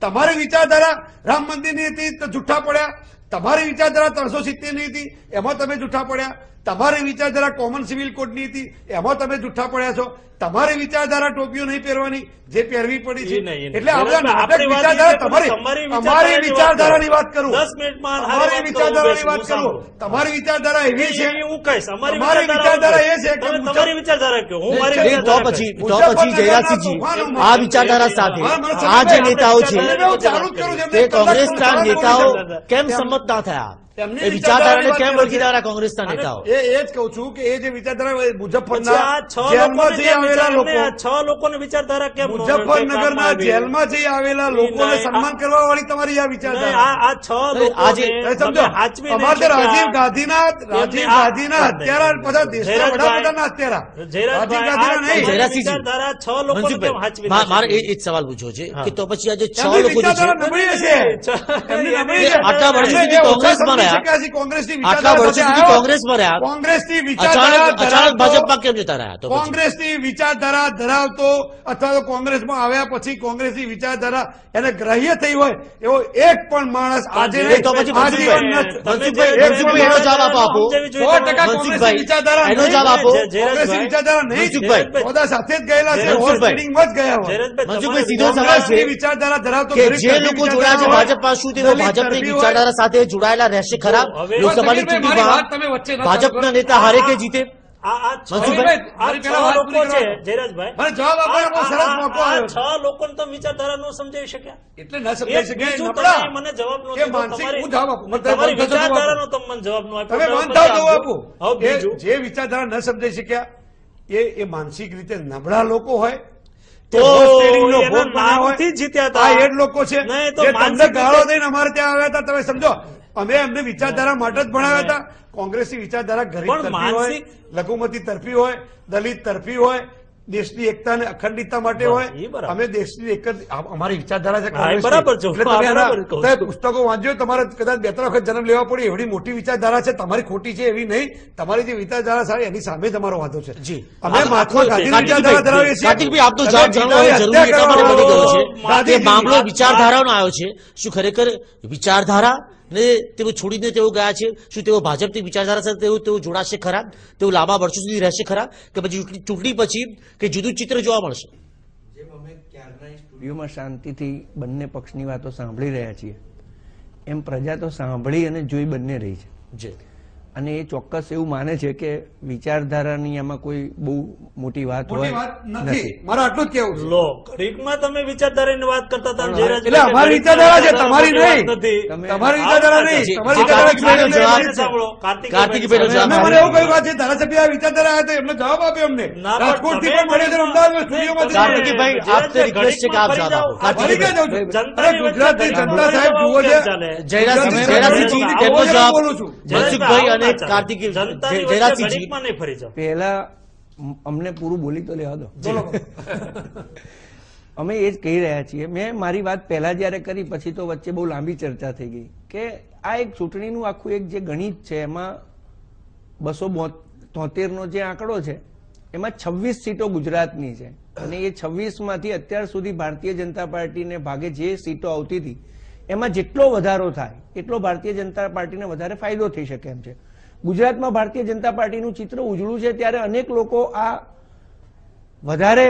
તમારી વિચારધારા રામ મંદિરની હતી તો જૂઠા પડ્યા. તમારી વિચારધારા 370 ની હતી, એમાં તમે જૂઠા પડ્યા. તમારી વિચારધારા કોમન સિવિલ કોડની હતી, એમાં તમે જૂઠા પડ્યા છો. તમારી વિચારધારા ટોપીઓ નહીં પહેરવાની, જે પહેરવી પડી છે. એ નહીં. એટલે આપણે આપણી નાટક વાત વિચારધારા એ છે, તમારી તમારી વિચારધારાની વાત કરું. 10 મિનિટમાં તમારી વિચારધારાની વાત કરું. સાંભળું. તમારી વિચારધારા એવી છે. એ હું કહીશ. અમારી તમારી વિચારધારા એ છે કે તમે તમારી વિચારધારા કહો, હું મારી નહીં, તો વિચારધારા પછી કહીશ. તો પછી જયરાજસિંહજી આ વિચારધારા સાથે આ જે નેતાઓ છે ચાલુ જ કરું છું. તે કોંગ્રેસના નેતાઓ કેમ સંમત ના થયા? એમની એ વિચારધારાને કેમ વિચારધારાની વળગી રહ્યા કોંગ્રેસના નેતાઓ? એ જ કહું છું કે એ જે વિચારધારા પછી મુઝફ્ફરના આ 6 જેલમાંથી આવેલા લોકો, 6 લોકોને વિચારધારા કેમ મુઝફ્ફરનગરના જેલમાંથી આવેલા લોકોને સન્માન કરવા વાળી તમારી આ વિચારધારા. આ 6 લોકો આજે સમજો, અમારે તો રાજીવ ગાંધીના હત્યારા, બધા દેશના વડાપ્રધાનના હત્યારા, રાજીવ ગાંધીના નહીં. જયરાજસિંહજી, વિચારધારા 6 લોકોને કેમ મનસુખભાઈ, હાચવી મારે એ જ સવાલ પૂછવો છે કે તો પછી આજે 6 એમની લોકો જે છે વિચારધારા નબળી હશે. એમની નબળી છે. આટલા વર્ષ સુધી એ ઓછા કોંગ્રેસમાં સમજી રહ્યા. શક્યા છે. કોંગ્રેસની આટલા વર્ષો સુધી વિચારધારા કોંગ્રેસમાં રહ્યા, કોંગ્રેસની વિચારધારા અચાનક ભાજપમાં કેમ જતા રહ્યા? તો પછી કોંગ્રેસની વિચારધારા ધરાવતો અથવા તો કોંગ્રેસમાં આવ્યા પછી કોંગ્રેસની વિચારધારા એને ગ્રાહ્ય થઈ હોય એવો એક પણ માણસ આજે એ તો પછી આજીવન મનસુખભાઈ, મનસુખભાઈ, એનો જવાબ આપો. 100% કોંગ્રેસની વિચારધારા એનો નહીં. જવાબ આપો. કોંગ્રેસની વિચારધારા નહીં. મનસુખભાઈ, બધા સાથે જ ગયેલા છે. મનસુખભાઈ, હોર્સ ટ્રેડિંગમાં જ ગયા હોય. મનસુખભાઈ, સીધો સવાલ છે કોંગ્રેસની વિચારધારા ધરાવતો કે દરેક જે લોકો જોડાયા છે વિચારધારા ભાજપમાં, શું તેઓ દલિત ભાજપની તરફી હોય. વિચારધારા સાથે જોડાયેલા રહેશે ખરા? હવે લોકસભાની સમીરભાઈ, મારી વાત તમે ચૂંટણીમાં વચ્ચે ન ભાજપના નેતા હારે કે જીતે? આ મનસુખભાઈ, મારી પહેલા વાત પૂરી છે કરવા દો. જયરાજભાઈ, મને જવાબ આપવાનો બહુ સરસ મોકો આવ્યો છે. 6 લોકોને તમે વિચારધારા ન સમજાવી શક્યા? એટલે ન સમજાઈ શકે. બીજું નબળા. તમે મને જવાબ નો એ દીધો. માનસિક તમારી- હું જવાબ આપું. મને તમારી બંધ થતો જવાબ વિચારધારાનો આપું. તમે મને જવાબ નો આપ્યો. તમે બરાબર માનતા પછી જવાબ આપજો. આપો. હવે બીજું જે વિચારધારા ન સમજાઈ શક્યા એ માનસિક રીતે નબળા લોકો હોય તો એ horse trading નો એના ભોગ બન્યા હોય. નામથી જ જીત્યા હતા. આ એ જ લોકો છે નહીં, તો જે તમને માનસિક ગાળો રીતે- દઈને અમારે ત્યાં આવ્યા હતા. તમે સમજો, અમે એમને વિચારધારા માટે જ ભણાવ્યા હતા. કોંગ્રેસની વિચારધારા ગરીબ પણ તરફી હોય, માનસિક- લઘુમતી તરફી હોય, દલિત તરફી હોય, દેશની એકતા અને અખંડિતતા માટે હોય. એ બરાબર. અમે દેશની એક જ અમારી વિચારધારા છે હા, એ કોંગ્રેસની. બરાબર છે. એટલે હા, તમે બરાબર આના કહું તમે છું. પુસ્તકો વાંચજો, તમારે કદાચ 2-3 વખત જન્મ લેવા પડે એવડી મોટી વિચારધારા છે. તમારી ખોટી છે એવી નહીં. તમારી જે વિચારધારા સારી એની સામે જ અમારો વાંધો છે. જી. અમે મહાત્મા ગાંધીની વિચારધારા ધરાવીએ છીએ. કાર્તિકભાઈ, આપનો જવાબ જાણવો હવે જરૂરી એટલા માટે બની ગયો છે કે ગાંધીજીની મામલો વિચારધારાનો આવ્યો છે. શું ખરેખર વિચારધારા ને તેઓ છોડીને તેઓ ગયા છે? શું તેઓ ભાજપની વિચારધારા સાથે તેઓ જોડાશે ખરા? તેઓ લાંબા વર્ષો સુધી રહેશે ખરા? કે પછી ચૂંટણી પછી કે જુદું ચિત્ર જોવા મળશે? સ્ટુડિયોમાં શાંતિથી બંને પક્ષની વાતો સાંભળી રહ્યા છીએ એમ પ્રજા તો સાંભળી અને જોઈ બંને રહી છે. જી. અને એ ચોક્કસ એવું માને છે કે વિચારધારાની આમાં કોઈ બહુ મોટી વાત મોટી હોય વાત નથી. મારે આટલું જ કેવું છે. લો, ઘડીકમાં તમે વિચારધારાની વાત કરતા હતા. જયરાજભાઈ, એટલે અમારી વિચારધારા છે, તમારી નહીં. નથી. તમારી વિચારધારા નહીં. જે- તમારી જે કાર્તિકભાઈનો વિચારધારા જવાબ- સાંભળો, કાર્તિકભાઈનો જવાબ અમે મને એવું કહ્યું છે ધારાસભ્ય આ વિચારધારા આવ્યા તો એમને જવાબ આપ્યો અમને. ના, પણ રાજકોટથી તમે પણ મળ્યો છે, અમદાવાદમાં સ્ટુડિયોમાંથી તમે- કાર્તિકભાઈ, આપને રિક્વેસ્ટ છે કે આપ જવાબ આપો. ફરી ક્યાં જાઉં છું? જનતાની અરે ગુજરાતની વચ્ચે જનતા સાહેબ જુઓ છે. ચાલે. જયરાજસિંહજી, આવો તેમનો છે, જવાબ બોલું છું. મનસુખભાઈ અને જનતાની કાર્તિક વચ્ચે જયરાજસિંહજી. ઘડીકમાં નહીં ફરી જાઓ. પહેલા અમને પૂરું બોલી તો લેવા દો. બોલો. અમે એ જ કહી રહ્યા છીએ. મેં મારી વાત પહેલા જયારે કરી પછી તો વચ્ચે બહુ લાંબી ચર્ચા થઈ ગઈ કે આ એક ચૂંટણીનું આખું એક જે ગણિત છે એમાં 273 નો જે આંકડો છે એમાં 26 સીટો ગુજરાતની છે અને એ 26 માંથી અત્યાર સુધી ભારતીય જનતા પાર્ટીને ભાગે જે સીટો આવતી હતી એમાં જેટલો વધારો થાય એટલો ભારતીય જનતા પાર્ટીને વધારે ફાયદો થઈ શકે એમ છે. ગુજરાતમાં ભારતીય જનતા પાર્ટીનું ચિત્ર ઉજળું છે ત્યારે અનેક લોકો આ વધારે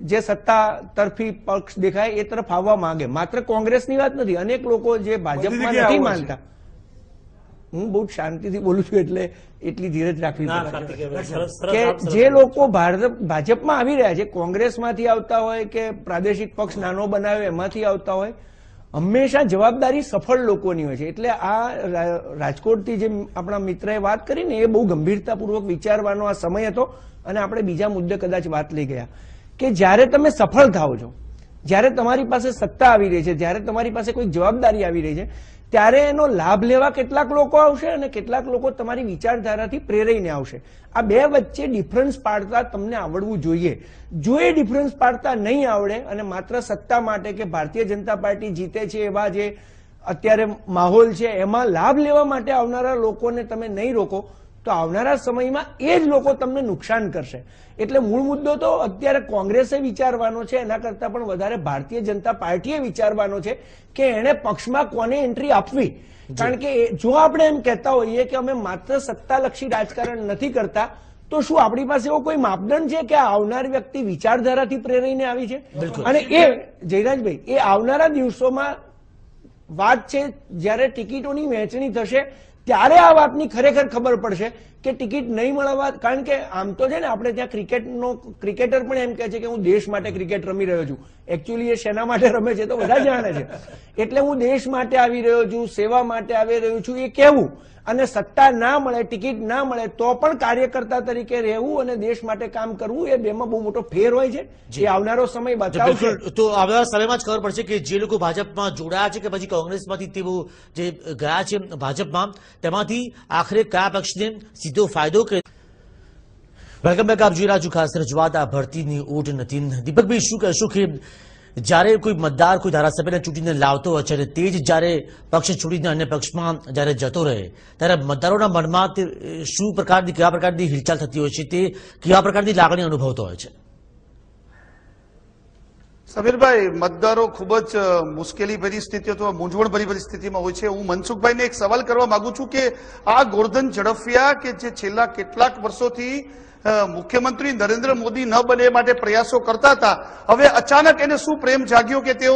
જે સત્તા તરફી પક્ષ દેખાય એ તરફ આવવા માંગે. માત્ર કોંગ્રેસની વાત નથી, અનેક લોકો જે ભાજપમાં બધી જગ્યાએ નથી આવું માનતા. હું બહુ શાંતિથી બોલું છું એટલે એટલી ધીરજ રાખવી ના, પડે કાર્તિકેયભાઈ, સરસ, સરસ, કે આપ સરસ. જે લોકો ભાજપમાં આવી રહ્યા છે, કોંગ્રેસમાંથી આવતા હોય કે પ્રાદેશિક પક્ષ નાનો બનાવ્યો એમાંથી આવતા હોય, હંમેશા જવાબદારી સફળ લોકોની હોય છે. એટલે આ રાજકોટથી જે આપણા મિત્રએ વાત કરી ને એ બહુ ગંભીરતાપૂર્વક વિચારવાનો આ સમય હતો અને આપણે બીજા મુદ્દે કદાચ વાત લઈ ગયા કે જ્યારે તમે સફળ થાઓ છો, જ્યારે તમારી પાસે સત્તા આવી રહી છે, જ્યારે તમારી પાસે કોઈ જવાબદારી આવી રહી છે, ત્યારે એનો લાભ લેવા કેટલાક લોકો આવશે અને કેટલાક લોકો તમારી વિચારધારાથી પ્રેરાઈને આવશે. આ બે વચ્ચે ડિફરન્સ પાડતા તમને આવડવું જોઈએ. જો એ ડિફરન્સ પાડતા નહીં આવડે અને માત્ર સત્તા માટે કે ભારતીય જનતા પાર્ટી જીતે છે એવા જે અત્યારે માહોલ છે એમાં લાભ લેવા માટે આવનારા લોકોને તમે નહીં રોકો તો આવનારા સમયમાં એ જ લોકો તમને નુકસાન કરશે. એટલે મૂળ મુદ્દો તો અત્યારે કોંગ્રેસે વિચારવાનો છે એના કરતા પણ વધારે ભારતીય જનતા પાર્ટીએ વિચારવાનો છે કે એને પક્ષમાં કોને એન્ટ્રી આપવી. કારણ કે જો આપણે એમ કહેતા હોઈએ કે અમે માત્ર સત્તાલક્ષી રાજકારણ નથી કરતા તો શું આપણી પાસે એવો કોઈ માપદંડ છે કે આવનાર વ્યક્તિ વિચારધારાથી પ્રેરાઈને આવી છે? અને એ જયરાજભાઈ એ આવનારા દિવસોમાં વાત છે જ્યારે ટિકિટોની વહેંચણી થશે ત્યારે આ વાતની ખરેખર ખબર પડશે કે ટિકિટ નહીં મળવા, કારણ કે આમ તો છે ને આપણે ત્યાં ક્રિકેટર પણ એમ કહે છે કે હું દેશ માટે ક્રિકેટ રમી રહ્યો છું. એકચ્યુઅલી એ શેના માટે રમે છે તો બધા જાણે છે. એટલે હું દેશ માટે આવી રહ્યો છું, સેવા માટે આવી રહ્યો છું એ કહેવું, અને સત્તા ના મળે, ટિકિટ ના મળે તો પણ કાર્યકર્તા તરીકે રહેવું અને દેશ માટે કામ કરવું, એ બેમાં બહુ મોટો ફેર હોય છે. એ આવનારો સમય બતાવશે. તો આવનારા સમયમાં જ ખબર પડશે કે જે લોકો ભાજપમાં જોડાયા છે કે પછી કોંગ્રેસમાંથી તેઓ જે ગયા છે ભાજપમાં, તેમાંથી આખરે કયા પક્ષને સીધો ફાયદો કે. Welcome back. આપ જોઈ રહ્યા છો ખાસ રજૂઆત આ ભરતીની ઊંટ નથી. દીપકભાઈ, શું કહેશો કે જ્યારે કોઈ મતદાર કોઈ ધારાસભ્યને ચૂંટીને લાવતો હોય છે અને તે જ જ્યારે પક્ષ છોડીને અન્ય પક્ષમાં જ્યારે જતો રહે ત્યારે મતદારોના મનમાં શું પ્રકારની કેવા પ્રકારની હિલચાલ થતી હોય છે, તે કેવા પ્રકારની લાગણી અનુભવતો હોય છે? સમીરભાઈ, મતદારો ખૂબ જ મુશ્કેલી ભરી સ્થિતિ અથવા મૂંઝવણ ભરી પરિસ્થિતિમાં હોય છે. હું મનસુખભાઈને એક સવાલ કરવા માંગુ છું કે આ ગોરધન ઝડફિયા કે જે છેલ્લા કેટલાક વર્ષોથી મુખ્યમંત્રી નરેન્દ્ર મોદી ન બને એ માટે પ્રયાસો કરતા હતા, હવે અચાનક એને શું પ્રેમ જાગ્યો કે તેઓ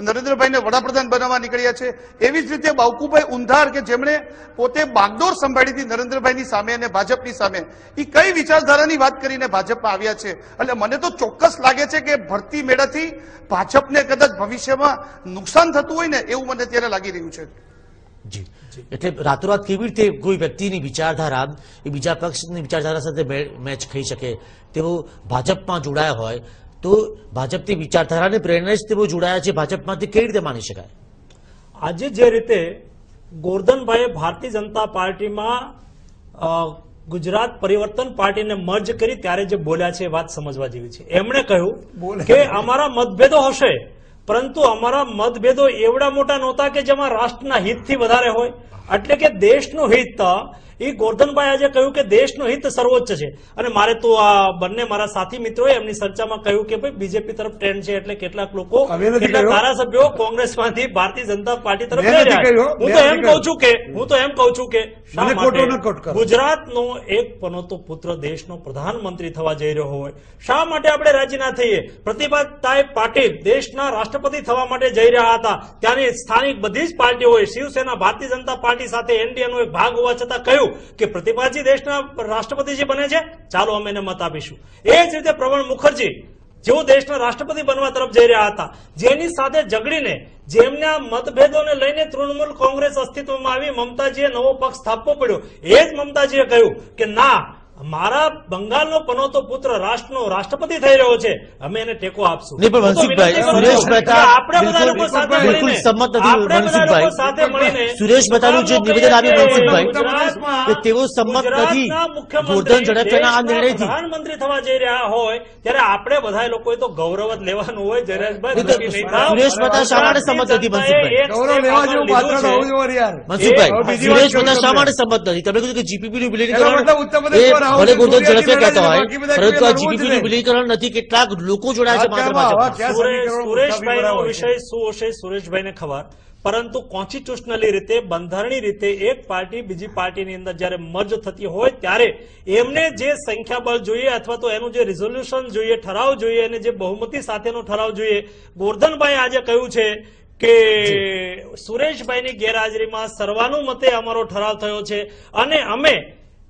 નરેન્દ્રભાઈને વડાપ્રધાન બનાવવા નીકળ્યા છે? એવી જ રીતે બાવકુભાઈ ઉંધાર કે જેમણે પોતે બાગડોર સંભાળી હતી નરેન્દ્રભાઈની સામે અને ભાજપની સામે, એ કઈ વિચારધારાની વાત કરીને ભાજપમાં આવ્યા છે? એટલે મને તો ચોક્કસ લાગે છે કે ભરતી મેળાથી ભાજપને કદાચ ભવિષ્યમાં નુકસાન થતું હોય ને એવું મને ત્યારે લાગી રહ્યું છે. જી, એટલે રાતોરાત કેવી રીતે કોઈ વ્યક્તિની વિચારધારા એ બીજા પક્ષની વિચારધારા સાથે મેચ થઈ શકે? તેઓ ભાજપમાં જોડાયા હોય તો ભાજપની વિચારધારાને પ્રેરણા જ તેઓ જોડાયા છે ભાજપમાંથી, કેવી રીતે માની શકાય? આજે જે રીતે ગોરધનભાઈએ ભારતીય જનતા પાર્ટીમાં ગુજરાત પરિવર્તન પાર્ટીને મર્જ કરી ત્યારે જે બોલ્યા છે એ વાત સમજવા જેવી છે. એમણે કહ્યું કે અમારા મતભેદો હશે, પરંતુ અમારા મતભેદો એવડા મોટા નહોતા કે જેમાં રાષ્ટ્રના હિતથી વધારે હોય. એટલે કે દેશનું હિત, એ ગોરધનભાઈ આજે કહ્યું કે દેશનું હિત સર્વોચ્ચ છે. અને મારે તો આ બંને મારા સાથી મિત્રોએ એમની ચર્ચામાં કહ્યું કે ભાઈ બીજેપી તરફ ટ્રેન્ડ છે, એટલે કેટલાક લોકો, કેટલાક ધારાસભ્યો કોંગ્રેસમાંથી ભારતીય જનતા પાર્ટી તરફ જઈ રહ્યા. હું તો એમ કહું છું કે શા માટે ગુજરાતનો એક પનોતો પુત્ર દેશનો પ્રધાનમંત્રી થવા જઈ રહ્યો હોય, શા માટે આપણે રાજી ના થઈએ? પ્રતિભાતાઈ પાટીલ દેશના રાષ્ટ્રપતિ થવા માટે જઈ રહ્યા હતા, ત્યાંની સ્થાનિક બધી જ પાર્ટીઓએ, શિવસેના, ભારતીય જનતા પાર્ટી સાથે એનડીએનો એક ભાગ હોવા છતાં કહ્યું કે પ્રતિભાજી દેશના રાષ્ટ્રપતિજી બને છે, ચાલો અમે એને મત આપીશું. એ જ રીતે પ્રણવ મુખર્જી જેઓ દેશના રાષ્ટ્રપતિ બનવા તરફ જઈ રહ્યા હતા, જેની સાથે ઝઘડીને, જેમના મતભેદોને લઈને તૃણમૂલ કોંગ્રેસ અસ્તિત્વમાં આવી, મમતાજીએ નવો પક્ષ સ્થાપવો પડ્યો. એ જ મમતાજીએ કહ્યું કે ના, મારા બંગાળનો પનોતો પુત્ર રાષ્ટ્રનો રાષ્ટ્રપતિ થઈ રહ્યો છે, અમે એને ટેકો આપશું. નહીં, પણ મનસુખભાઈ, સુરેશ મહેતા બિલકુલ સંમત નથી. મનસુખભાઈ, સુરેશ મહેતાનું જે નિવેદન આવ્યું મનસુખભાઈ, કે તેઓ સંમત નથી ગોરધન ઝડફિયાના આ નિર્ણયથી. પ્રધાનમંત્રી થવા જઈ રહ્યા હોય ત્યારે આપણે બધા લોકોએ તો ગૌરવ જ લેવાનું હોય. જયરાજભાઈ, સુરેશ મહેતા શા માટે સંમત નથી? મનસુખભાઈ, સુરેશ મહેતા શા માટે સંમત નથી? તમે કહ્યું કે જીપીપીનું વિલીનીકરણ ભલે ગોરધન ઝડફિયા કહેતા હોય, પરંતુ આ જીપીપીનું વિલીનીકરણ નથી. કેટલાક લોકો જોડાયા છે માત્ર ભાજપમાં. સુરેશભાઈનો વિષય શું હશે સુરેશભાઈને ખબર, પરંતુ કોન્સ્ટિટ્યુશનલી રીતે, બંધારણીય રીતે એક પાર્ટી બીજી પાર્ટીની અંદર જયારે મર્જ થતી હોય ત્યારે એમને જે સંખ્યાબળ જોઈએ અથવા તો એનું જે રિઝોલ્યુશન જોઈએ, ઠરાવ જોઈએ, અને જે બહુમતી સાથેનો ઠરાવ જોઈએ. ગોરધનભાઈ આજે કહ્યું છે કે સુરેશભાઈની ગેરહાજરીમાં સર્વાનુમતે અમારો ઠરાવ થયો છે અને અમે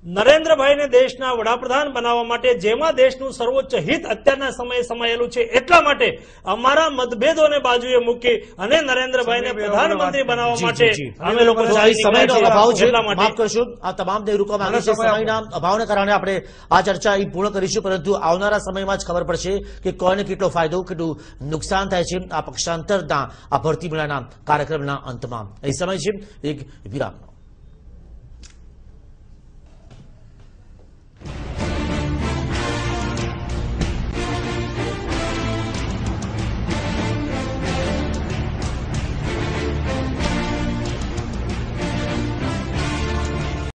નરેન્દ્રભાઈને દેશના વડાપ્રધાન બનાવવા માટે, જેમાં દેશનું સર્વોચ્ચ હિત અત્યારના સમયે સમાયેલું છે, એટલા માટે અમારા મતભેદોને બાજુએ મૂકી અને નરેન્દ્રભાઈને પ્રધાનમંત્રી બનાવવા માટે અમે લોકો સમયનો અભાવ છે, માફ કરશો. આ તમામને રોકવા માંગે છે. સમયના અભાવને કારણે આપણે આ ચર્ચા અહીં પૂર્ણ કરીશું, પરંતુ આવનારા સમયમાં જ ખબર પડશે કે કોને કેટલો ફાયદો, કેટલું નુકસાન થાય છે આ પક્ષાંતરના, આ ભરતી મેળાના કાર્યક્રમના અંતમાં. એ સમય છે એક વિરામનો.